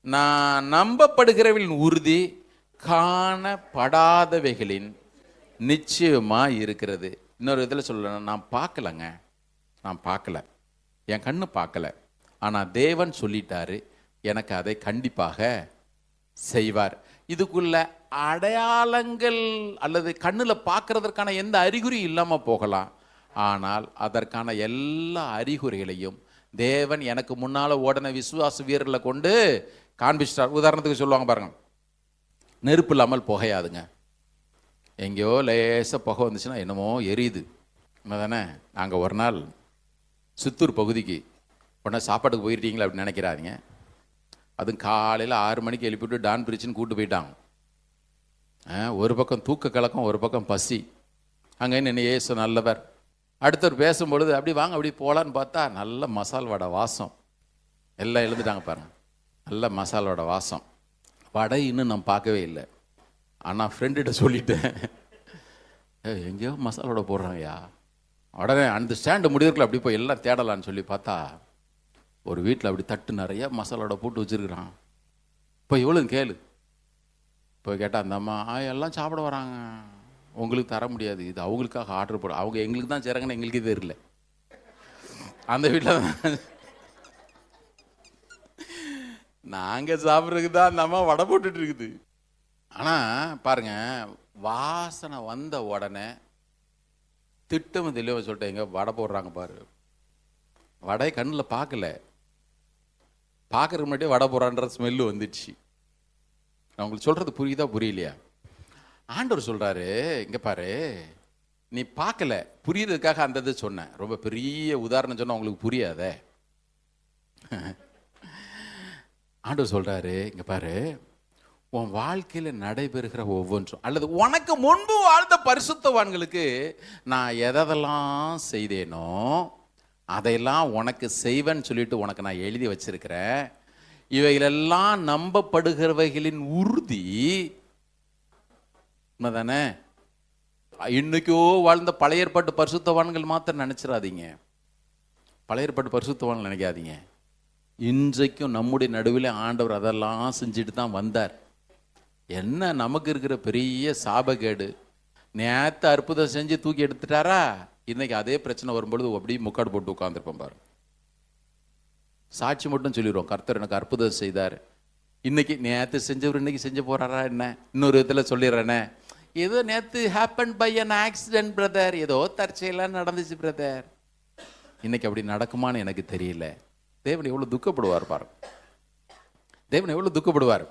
நான் நம்பப்படுகிறவர்களின் உறுதி காணப்படாதவைகளின் நிச்சயமா இருக்கிறது. இன்னொரு இதில் சொல்லணும், நான் பார்க்கல, என் கண்ணு பார்க்கல, ஆனால் தேவன் சொல்லிட்டாரு, எனக்கு அதை கண்டிப்பாக செய்வார். இதுக்குள்ள அடையாளங்கள் அல்லது கண்ணில் பார்க்கறதற்கான எந்த அறிகுறியும் இல்லாமல் போகலாம், ஆனால் அதற்கான எல்லா அறிகுறிகளையும் தேவன் எனக்கு முன்னால் ஓடன விசுவாச வீரர்களை கொண்டு காண்பிச்சிட்டார். உதாரணத்துக்கு சொல்லுவாங்க பாருங்க, நெருப்பு இல்லாமல் புகையாதுங்க. எங்கேயோ லேசாக புகை வந்துச்சுன்னா என்னமோ எரியுது தானே. நாங்கள் ஒரு நாள் சித்தூர் பகுதிக்கு உடனே சாப்பாட்டுக்கு போயிருட்டீங்களா அப்படின்னு நினைக்கிறாங்க. அதுவும் காலையில் 6 மணிக்கு எழுப்பிவிட்டு டான் பிரிச்சுன்னு கூப்பிட்டு போயிட்டாங்க. ஒரு பக்கம் தூக்க கலக்கம், ஒரு பக்கம் பசி. அங்கே நின்று ஏசு நல்லவர். அடுத்தவர் பேசும்பொழுது அப்படி வாங்க அப்படி போகலான்னு பார்த்தா நல்ல மசால் வடை வாசம். எல்லாம் எழுந்துட்டாங்க பாருங்க, நல்ல மசால் வடை வாசம். வடை இன்னும் நான் பார்க்கவே இல்லை, ஆனால் ஃப்ரெண்டுகிட்ட சொல்லிட்டேன், எங்கேயோ மசால் வடை போடுறாங்கய்யா. உடனே அந்த ஸ்டாண்டு முடிவுக்குள்ள அப்படி போய் எல்லாம் தேடலான்னு சொல்லி பார்த்தா ஒரு வீட்டில் அப்படி தட்டு நிறைய மசாலோட போட்டு வச்சுருக்குறான். இப்போ எவ்வளோ கேளு. இப்போ கேட்டால் அந்த அம்மா எல்லாம் சாப்பிட வராங்க, உங்களுக்கு தர முடியாது, இது அவங்களுக்காக ஆர்டர் போட, அவங்க எங்களுக்கு தான் செய்கிறாங்கன்னு எங்களுக்கே தெரியல. அந்த வீட்டில் தான் நாங்கள் சாப்பிட்றதுக்கு தான் அந்த அம்மா வடை போட்டுட்டு இருக்குது. ஆனால் பாருங்க, வாசனை வந்த உடனே திட்டம் தெளிவாக சொல்லிட்டேன், எங்க வடை போடுறாங்க பாரு. வடை கண்ணில் பார்க்கல, பார்க்கறதுக்கு முன்னாடியே வடை போடுறான்ற ஸ்மெல்லு வந்துடுச்சு. நான் உங்களுக்கு சொல்றது புரியுதா புரியலையா? ஆண்டவர் சொல்றாரு, இங்க பாரு, நீ பார்க்கல, புரியுறதுக்காக அந்த இது சொன்னேன். ரொம்ப பெரிய உதாரணம் சொன்னா உங்களுக்கு புரியாதே. ஆண்டவர் சொல்றாரு, இங்க பாரு, உன் வாழ்க்கையில நடைபெறுகிற ஒவ்வொன்றும், அல்லது உனக்கு முன்பு வாழ்ந்த பரிசுத்தவான்களுக்கு நான் எதெல்லாம் செய்தேனோ அதையெல்லாம் உனக்கு செய்வேன்னு சொல்லிட்டு உனக்கு நான் எழுதி வச்சிருக்கிறேன். இவைகளெல்லாம் நம்பப்படுகிறவைகளின் உறுதி தானே. இன்னைக்கோ வாழ்ந்த பழைய ஏற்பாட்டு பரிசுத்தவான்கள் மாத்திரம் நினைச்சிடாதீங்க, பழைய ஏற்பாட்டு பரிசுத்தவான்கள் நினைக்காதீங்க. இன்றைக்கும் நம்முடைய நடுவில் ஆண்டவர் அதெல்லாம் செஞ்சுட்டு தான் வந்தார். என்ன நமக்கு இருக்கிற பெரிய சாபகேடு, நேற்று அற்புதம் செஞ்சு தூக்கி எடுத்துட்டாரா, இன்னைக்கு அதே பிரச்சனை வரும்பொழுது அப்படியே முக்காடு போட்டு உட்காந்துருப்போம் பாரு. சாட்சி மட்டும் சொல்லிடுவோம், கர்த்தர் எனக்கு அற்புதம் செய்தார். இன்னைக்கு நேற்று செஞ்சவர் இன்னைக்கு செஞ்சு போறாரா என்ன? இன்னொரு விதத்தில் சொல்லிடுறேனே, ஏதோ நேற்று happen by an accident brother, ஏதோ தற்செயலாக நடந்துச்சு பிரதர். இன்னைக்கு அப்படி நடக்குமான்னு எனக்கு தெரியல. தேவன் எவ்வளவு துக்கப்படுவார் பாருங்க, தேவன் எவ்வளவு துக்கப்படுவார்.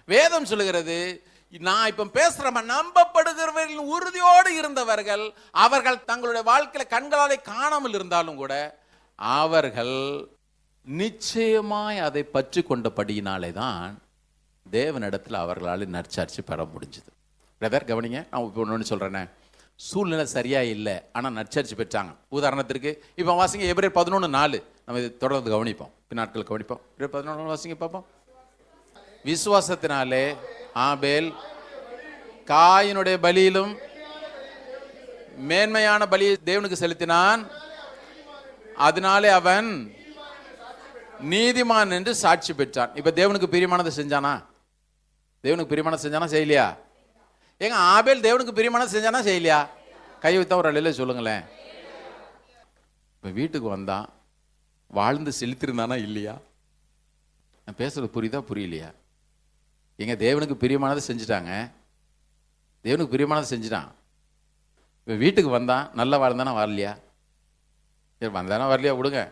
வேதம் சொல்லுகிறது, நான் இப்ப பேசுறேன், நம்பப்படுகிறவர்கள் உறுதியோடு இருந்தவர்கள், அவர்கள் தங்களுடைய வாழ்க்கையில கண்களாலே காணாமல் இருந்தாலும் கூட அவர்கள் நிச்சயமாய் அதை பற்றி கொண்டபடியினாலே தான் தேவனிடத்தில் அவர்களால் நற்சாட்சி பெற முடிஞ்சது. பிரதர் கவனிங்க, நான் இப்போ ஒன்று சொல்றேனே, சூழ்நிலை சரியா இல்லை ஆனால் நற்சாட்சி பெற்றாங்க. உதாரணத்திற்கு இப்போ வாசிங்க எபிரேயர் 11:4, நம்ம இதை தொடர்ந்து கவனிப்போம், பின்னாட்கள் கவனிப்போம். 11 வாசிங்க பார்ப்போம். விசுவாசத்தினாலே ஆபேல் காயினுடைய பலியிலும் மேன்மையான பலியை தேவனுக்கு செலுத்தினான், அதனாலே அவன் நீதிமான் என்று சாட்சி பெற்றான். இப்ப தேவனுக்கு பிரியமானதை செஞ்சானா? தேவனுக்கு பிரியமானதை செஞ்சானா செய்யலையா? ஏங்க ஆபேல் தேவனுக்கு பிரியமானதை செஞ்சானா செய்யலையா? கை வைத்தா ஒரு அலையில சொல்லுங்களேன். இப்ப வீட்டுக்கு வந்தான், வாழ்ந்து செலுத்திருந்தானா இல்லையா? நான் பேசுறது புரியுதா புரியலையா? எங்க தேவனுக்கு பிரியமானதை செஞ்சுட்டாங்க, தேவனுக்கு பிரியமானதை செஞ்சுட்டான். இப்போ வீட்டுக்கு வந்தான், நல்லா வாழ்ந்தானா வரலையா? சரி வந்தானா வரலையா விடுங்க,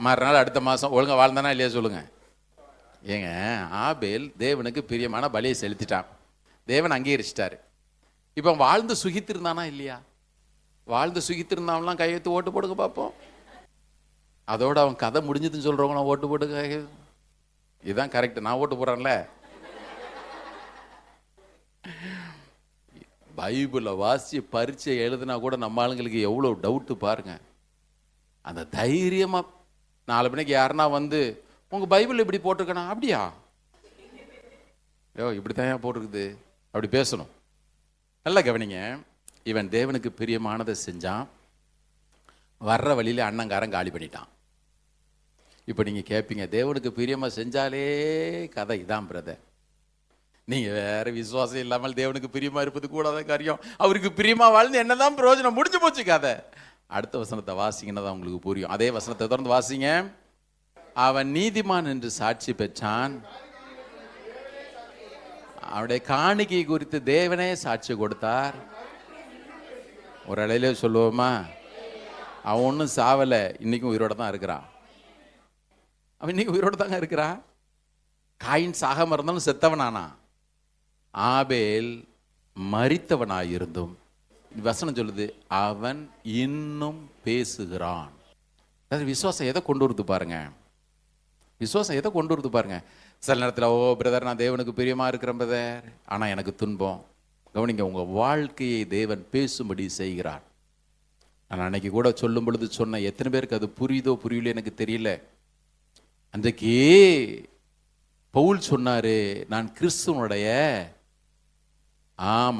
மறுநாள் அடுத்த மாதம் ஒழுங்கா வாழ்ந்தானா இல்லையா சொல்லுங்க. ஏங்க ஆபேல் தேவனுக்கு பிரியமான பலியை செலுத்திட்டான், தேவன் அங்கீகரிச்சிட்டாரு. இப்போ வாழ்ந்து சுகித்திருந்தானா இல்லையா? வாழ்ந்து சுகித்திருந்தான்லாம் கையெழுத்து ஓட்டு போடுங்க பார்ப்போம். அதோட அவன் கதை முடிஞ்சதுன்னு சொல்றவங்க நான் ஓட்டு போடுங்க, இதுதான் கரெக்ட், நான் ஓட்டு போடுறேன்ல. பைபிளை வாசி பரீட்சை எழுதுனா கூட நம்ம ஆளுங்களுக்கு எவ்வளோ டவுட்டு பாருங்க. அந்த தைரியமா 4 மணிக்கு யாருன்னா வந்து உங்க பைபிள் இப்படி போட்டிருக்கனா, அப்படியா இப்படித்தான் போட்டிருக்குது அப்படி பேசணும். நல்லா கவனிங்க, இவன் தேவனுக்கு பிரியமானதை செஞ்சான், வர்ற வழியில அண்ணங்காரன் காலி பண்ணிட்டான். இப்போ நீங்க கேட்பீங்க, தேவனுக்கு பிரியமா செஞ்சாலே கதை இதான் பிரதர், நீங்க வேற விசுவாசம் இல்லாமல் தேவனுக்கு பிரியமா இருப்பது கூடாத காரியம், அவருக்கு பிரியமா வாழ்ந்து என்னதான் பிரயோஜனம், முடிஞ்சு போச்சு கதை. அடுத்த வசனத்தை வாசிங்கன்னா தான் உங்களுக்கு புரியும். அதே வசனத்தை தொடர்ந்து வாசிங்க. அவன் நீதிமான் என்று சாட்சி பெற்றான், அவனுடைய காணிக்கை குறித்து தேவனே சாட்சி கொடுத்தார். ஒரு அலையில சொல்லுவோமா, அவன் ஒன்றும் சாவல, இன்னைக்கும் உயிரோட தான் இருக்கிறான். அவன் இன்னைக்கு உயிரோட தாங்க இருக்கிறான். காயின் சாகாம இருந்தாலும் செத்தவனானா, ஆபேல் மரித்தவனாயிருந்தும் வசனம் சொல்லுது அவன் இன்னும் பேசுகிறான். விசுவாசம் எதை கொண்டு வருது பாருங்க, விசுவாசம் எதை கொண்டு வருது பாருங்க. சில நேரத்தில் ஓ பிரதர் நான் தேவனுக்கு பிரியமா இருக்கிறேன் பிரதர், ஆனா எனக்கு துன்பம். கவனிங்க, உங்க வாழ்க்கையை தேவன் பேசும்படி செய்கிறார். நான் அன்னைக்கு கூட சொல்லும் பொழுது சொன்ன, எத்தனை பேருக்கு அது புரியுதோ புரியல எனக்கு தெரியல. அன்றைக்கு பவுல் சொன்னாரு, நான் கிறிஸ்துவனுடைய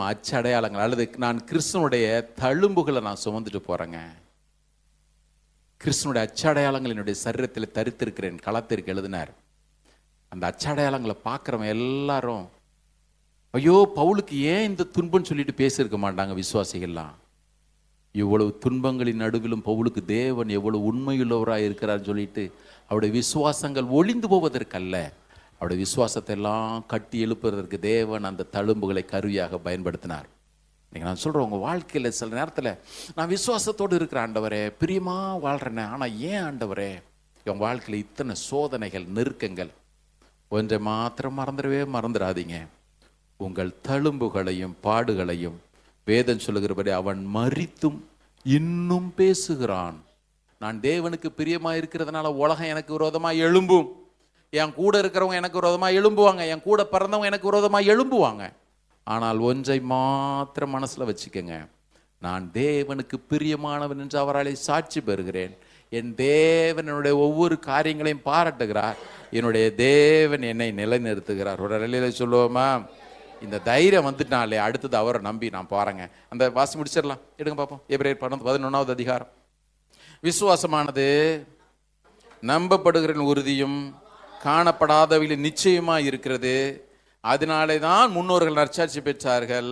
அச்சடையாளங்கள், அல்லது நான் கிறிஸ்துவனுடைய தழும்புகளை நான் சுமந்துட்டு போறேங்க, கிறிஸ்துவனுடைய அச்சடையாளங்கள் என்னுடைய சரீரத்தில் தரித்திருக்கிறேன், களத்திற்கு எழுதினார். அந்த அச்சடையாளங்களை பார்க்குறவன் எல்லாரும் ஐயோ பவுலுக்கு ஏன் இந்த துன்பம் சொல்லிட்டு பேசியிருக்க மாட்டாங்க விசுவாசிகள்லாம். இவ்வளவு துன்பங்களின் நடுவிலும் பவுலுக்கு தேவன் எவ்வளவு உண்மையுள்ளவராக இருக்கிறார் சொல்லிட்டு அவருடைய விசுவாசங்கள் ஒளிந்து போவதற்கல்ல, அவருடைய விசுவாசத்தை எல்லாம் கட்டி எழுப்புவதற்கு தேவன் அந்த தழும்புகளை கருவியாக பயன்படுத்தினார். நீங்கள் நான் சொல்கிறேன், உங்கள் வாழ்க்கையில் சில நேரத்தில் நான் விசுவாசத்தோடு இருக்கிற ஆண்டவரே, பிரியமாக வாழ்கிறேனே, ஆனால் ஏன் ஆண்டவரே என் வாழ்க்கையில் இத்தனை சோதனைகள் நெருக்கங்கள்? ஒன்றை மாத்திரம் மறந்துடவே மறந்துடாதீங்க, உங்கள் தழும்புகளையும் பாடுகளையும் வேதம் சொல்லுகிறபடி அவன் மரித்தும் இன்னும் பேசுகிறான். நான் தேவனுக்கு பிரியமா இருக்கிறதுனால உலகம் எனக்கு விரோதமா எழும்பும், என் கூட இருக்கிறவங்க எனக்கு விரோதமா எழும்புவாங்க, என் கூட பிறந்தவங்க எனக்கு விரோதமா எழும்புவாங்க. ஆனால் ஒன்றை மாத்திரம் மனசுல வச்சுக்கோங்க, நான் தேவனுக்கு பிரியமானவன் என்று அவராலே சாட்சி பெறுகிறேன். என் தேவன் என்னுடைய ஒவ்வொரு காரியங்களையும் பாராட்டுகிறார். என்னுடைய தேவன் என்னை நிலைநிறுத்துகிறார். ஒரு நிலையில சொல்லுவோமா, இந்த தைரியம் வந்துட்டாலே அடுத்தது அவரை நம்பி நான் போறேங்க. அந்த வாசி முடிச்சிடலாம், எடுங்க பார்ப்போம். எபிரேயர் 11வது அதிகாரம். விசுவாசமானது நம்பப்படுகிற உறுதியும் காணப்படாதவையில் நிச்சயமா இருக்கிறது. அதனாலே தான் முன்னோர்கள் நற்சாட்சி பெற்றார்கள்.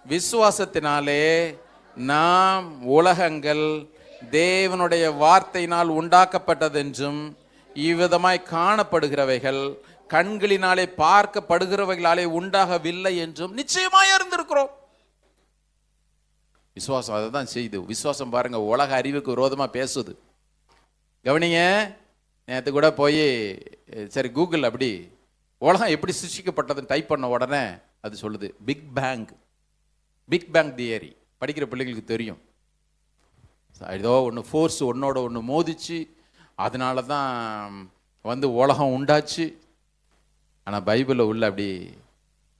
விசுவாசத்தினாலே நாம் உலகங்கள் தேவனுடைய வார்த்தையினால் உண்டாக்கப்பட்டதென்றும் இவ்விதமாய் காணப்படுகிறவைகள் கண்களினாலே பார்க்கப்படுகிறவைகளாலே உண்டாகவில்லை என்றும் நிச்சயமாய் இருந்திருக்கிறோம். விசுவாசம் அதை தான் செய்யுது. விசுவாசம் பாருங்க, உலக அறிவுக்கு விரோதமா பேசுது. கவனிங்க, நேற்று கூட போய் சரி கூகுள் அப்படி உலகம் எப்படி சிருஷ்டிக்கப்பட்டதுன்னு டைப் பண்ண உடனே அது சொல்லுது பிக் பேங் தியரி. படிக்கிற பிள்ளைங்களுக்கு தெரியும். ஏதோ ஒன்று ஃபோர்ஸ் ஒன்னோட ஒன்று மோதிச்சு, அதனால தான் உலகம் உண்டாச்சு. ஆனால் பைபிளில் உள்ள அப்படி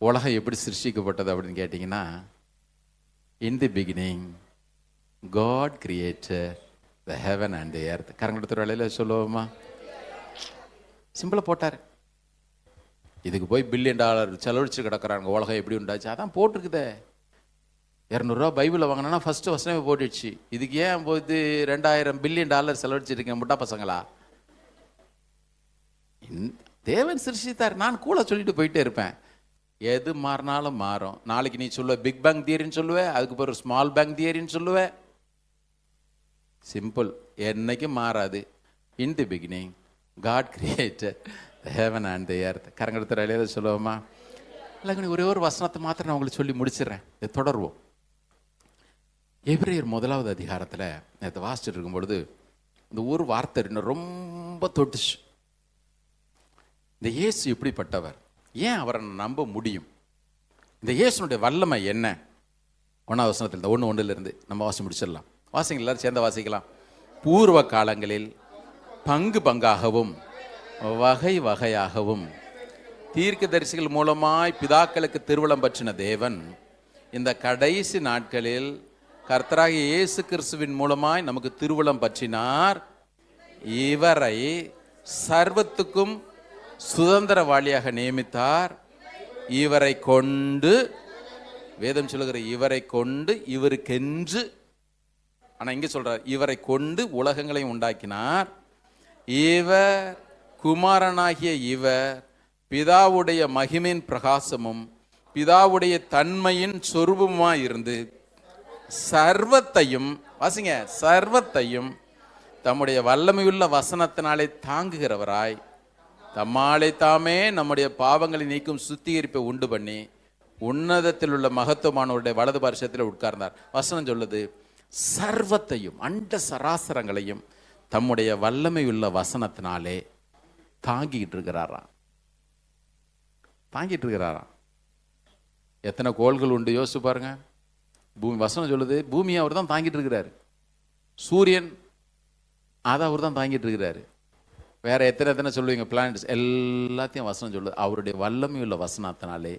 உலகம் எப்படி சிருஷ்டிக்கப்பட்டது அப்படின்னு கேட்டிங்கன்னா, in the beginning God created the heaven and the earth. கரங்கெடுத்த வேலையில் சொல்லுவோமா, சிம்பிளாக போட்டார். இதுக்கு போய் $1 பில்லியன் செலவழிச்சு கிடக்கிறாங்க. உலகம் எப்படி உண்டாச்சு அதான் போட்டிருக்குதே. 200 பைபிளில் வாங்கினா ஃபர்ஸ்ட் வசனமே போட்டுடுச்சு. இதுக்கு ஏன் போது $2000 பில்லியன் செலவழிச்சிருக்கேன் முட்டா பசங்களா? தேவன் சிருஷ்டித்தார். நான் கூட சொல்லிட்டு போயிட்டே இருப்பேன். எது மாறினாலும் மாறும். நாளைக்கு நீ சொல்லுவ பிக் பேங் தியரின்னு சொல்லுவேன், அதுக்கு பிறகு ஸ்மால் பேங் தியரின்னு சொல்லுவேன். சிம்பிள், என்னைக்கும் மாறாது. In the beginning God created heaven and the earth. கரங்கெடுத்த வேலையில சொல்லுவோமா? இல்லை, ஒரே ஒரு வசனத்தை மாத்திரம் நான் உங்களுக்கு சொல்லி முடிச்சிடறேன். இதை தொடருவோம். எபிரேயர் 1வது அதிகாரத்தில் நேற்று வாசிச்சுட்டு இருக்கும் பொழுது இந்த ஒரு வார்த்தை ரொம்ப தொட்டுச்சு. இந்த இயேசு எப்படிப்பட்டவர், ஏன் அவரை நம்ப முடியும், இந்த இயேசுனுடைய வல்லமை என்ன? 1வது வசனத்தில் 1:1 நம்ம வாசி முடிச்சிடலாம். வாசிங்க, எல்லாரும் சேர்ந்த வாசிக்கலாம். பூர்வ காலங்களில் பங்கு பங்காகவும் வகை வகையாகவும் தீர்க்கதரிசிகள் மூலமாய் பிதாக்களுக்கு திருவுளம் பற்றின தேவன் இந்த கடைசி நாட்களில் கர்த்தராகிய இயேசு கிறிஸ்துவின் மூலமாய் நமக்கு திருவுளம் பற்றினார். இவரை சர்வத்துக்கும் சுதந்திரவாளியாக நியமித்தார். இவரை கொண்டு, வேதம் சொல்லுகிற இவரை கொண்டு, இவருக்கென்று, ஆனா இங்க சொல்றார் இவரை கொண்டு உலகங்களை உண்டாக்கினார். இவர் குமாரனாகிய இவர் பிதாவுடைய மகிமையின் பிரகாசமும் பிதாவுடைய தன்மையின் சொரூபமாய் இருந்து சர்வத்தையும், வாசிங்க, சர்வத்தையும் தம்முடைய வல்லமையுள்ள வசனத்தினாலே தாங்குகிறவராய் தம்மாலே தாமே நம்முடைய பாவங்களை நீக்கும் சுத்திகரிப்பை உண்டு பண்ணி உன்னதத்தில் உள்ள மகத்துவமானவருடைய வலது பார்சத்தில் உட்கார்ந்தார். வசனம் சொல்லுது சர்வத்தையும், அண்ட சராசரங்களையும் தம்முடைய வல்லமையுள்ள வசனத்தினாலே தாங்கிட்டு இருக்கிறாராம். எத்தனை கோள்கள் உண்டு யோசிச்சு பாருங்க. பூமி, வசனம் சொல்லுது பூமியை அவர் தான் தாங்கிட்டு இருக்கிறாரு. சூரியன் அதை அவர் தான் தாங்கிட்டு இருக்கிறாரு. வேற எத்தனை சொல்லுவீங்க, பிளானட்ஸ் எல்லாத்தையும் வசனம் சொல்லுது. அவருடைய வல்லமையுள்ள வசனத்தினாலே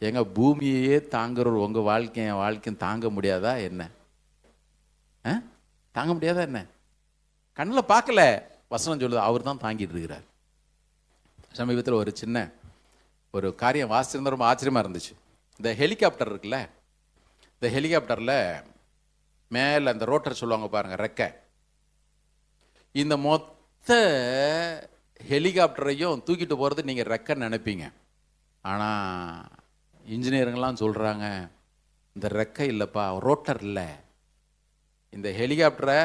எங்க பூமியையே தாங்குற உங்க வாழ்க்கை என் வாழ்க்கையும் தாங்க முடியாதா என்ன? தாங்க முடியாதா என்ன? கண்ணில் பார்க்கல, வசனம் சொல்லுது அவர் தான் தாங்கிட்டு இருக்கிறார். சமீபத்தில் ஒரு சின்ன ஒரு காரியம் வாசிச்சிருந்தா ரொம்ப ஆச்சரியமா இருந்துச்சு. இந்த ஹெலிகாப்டர் இருக்குல்ல, இந்த ஹெலிகாப்டர்ல மேல அந்த ரோட்டர் சொல்லுவாங்க பாருங்க, ரெக்கை. இந்த மொத்த ஹெலிகாப்டரையும் தூக்கிட்டு போறது நீங்க ரெக்கைன்னு நினைப்பீங்க. ஆனா இன்ஜினியருங்கெல்லாம் சொல்றாங்க இந்த ரெக்கை இல்லப்பா, ரோட்டர் இல்லை. இந்த ஹெலிகாப்டரை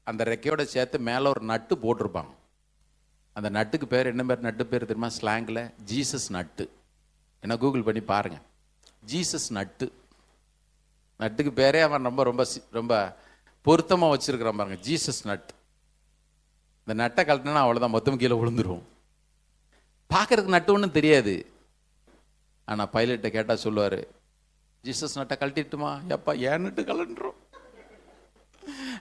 அந்த ரெக்கையோட சேர்த்து மேலே ஒரு நட்டு போட்டிருப்பாங்க. அந்த நட்டுக்கு பேர் என்ன பேர்? நட்டு பேர் தெரியுமா? ஸ்லாங்கில் ஜீசஸ் நட்டு. என்ன கூகுள் பண்ணி பாருங்க, ஜீசஸ் நட்டு. நட்டுக்கு பேரே அவன் ரொம்ப ரொம்ப ரொம்ப பொருத்தமாக வச்சிருக்கிறான் பாருங்க, ஜீசஸ் நட். இந்த நட்டை கழட்டினா அவ்வளோதான், மொத்தம் கீழே விழுந்துரும். பார்க்கறதுக்கு நட்டு ஒன்றும் தெரியாது. ஆனால் பைலட்டை கேட்டால் சொல்லுவார், ஜீசஸ் நட்டை கழட்டிட்டுமா? எப்பா ஏன் நட்டு கலண்டுரும்?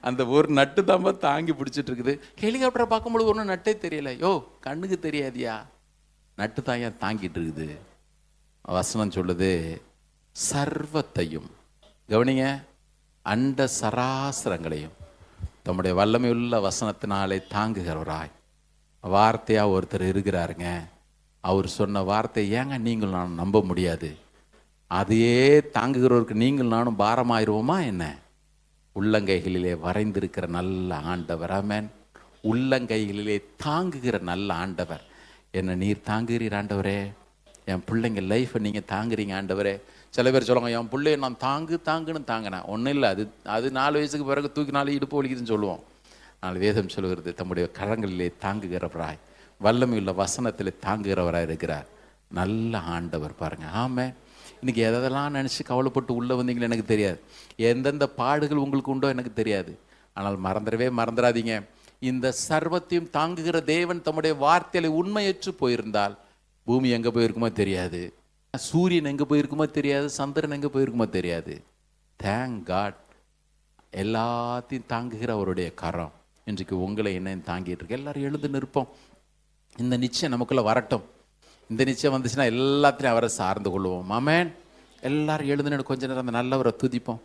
அந்த ஒரு நட்டு தாம்பா தாங்கி பிடிச்சிட்டு இருக்குது. ஹெலிகாப்டரை பார்க்கும்பொழுது ஒன்றும் நட்டே தெரியல. யோ, கண்ணுக்கு தெரியாதியா, நட்டு தான் ஏன் தாங்கிட்டு இருக்குது. வசனம் சொல்லுது, சர்வத்தையும் கவனிங்க, அண்ட சராசரங்களையும் தம்முடைய வல்லமையுள்ள வசனத்தினாலே தாங்குகிறவராய் வார்த்தையா ஒருத்தர் இருக்கிறாருங்க. அவர் சொன்ன வார்த்தை ஏங்க நீங்கள் நானும் நம்ப முடியாது? அதையே தாங்குகிறவருக்கு நீங்கள் நானும் பாரமாயிருவோமா என்ன? உள்ளங்கைகளிலே வரைந்திருக்கிற நல்ல ஆண்டவர். ஆமென். உள்ளங்கைகளிலே தாங்குகிற நல்ல ஆண்டவர். என்ன நீர் தாங்குகிறீர் ஆண்டவரே, என் பிள்ளைங்க லைஃப்பை நீங்கள் தாங்குறீங்க ஆண்டவரே. சில பேர் சொல்லுவாங்க, என் பிள்ளைய நான் தாங்குன்னு தாங்கினேன். ஒன்றும் இல்லை, அது 4 வயசுக்கு பிறகு தூக்கினாலே இடுப்பு வலிக்குதுன்னு சொல்லுவோம். ஆனால் வேதம் சொல்லுகிறது, தம்முடைய கரங்களிலே தாங்குகிறவராய் வல்லமையுள்ள வசனத்திலே தாங்குகிறவராய் இருக்கிறார் நல்ல ஆண்டவர். பாருங்க. ஆமாம். இன்னைக்கு எதெல்லாம் நினச்சி கவலைப்பட்டு உள்ளே வந்தீங்களோ எனக்கு தெரியாது, எந்தெந்த பாடுகள் உங்களுக்கு உண்டோ எனக்கு தெரியாது. ஆனால் மறந்துடாதீங்க, இந்த சர்வத்தையும் தாங்குகிற தேவன் தம்முடைய வார்த்தையில உண்மையற்று போயிருந்தால் பூமி எங்கே போயிருக்குமோ தெரியாது, சூரியன் எங்கே போயிருக்குமோ தெரியாது, சந்திரன் எங்கே போயிருக்குமோ தெரியாது. தேங்க் காட், எல்லாத்தையும் தாங்குகிற அவருடைய கரம் இன்றைக்கு உங்களை என்னையும் தாங்கிட்டு இருக்கு. எல்லாரும் எழுந்து நிற்போம். இந்த நிச்சயம் நமக்குள்ளே வரட்டும். இந்த நிச்சயம் வந்துச்சுன்னா எல்லாத்தையும் அவரை சார்ந்து கொள்வோம். ஆமென். எல்லாரும் எழுந்து கொஞ்ச நேரம் அந்த நல்லவரை துதிப்போம்.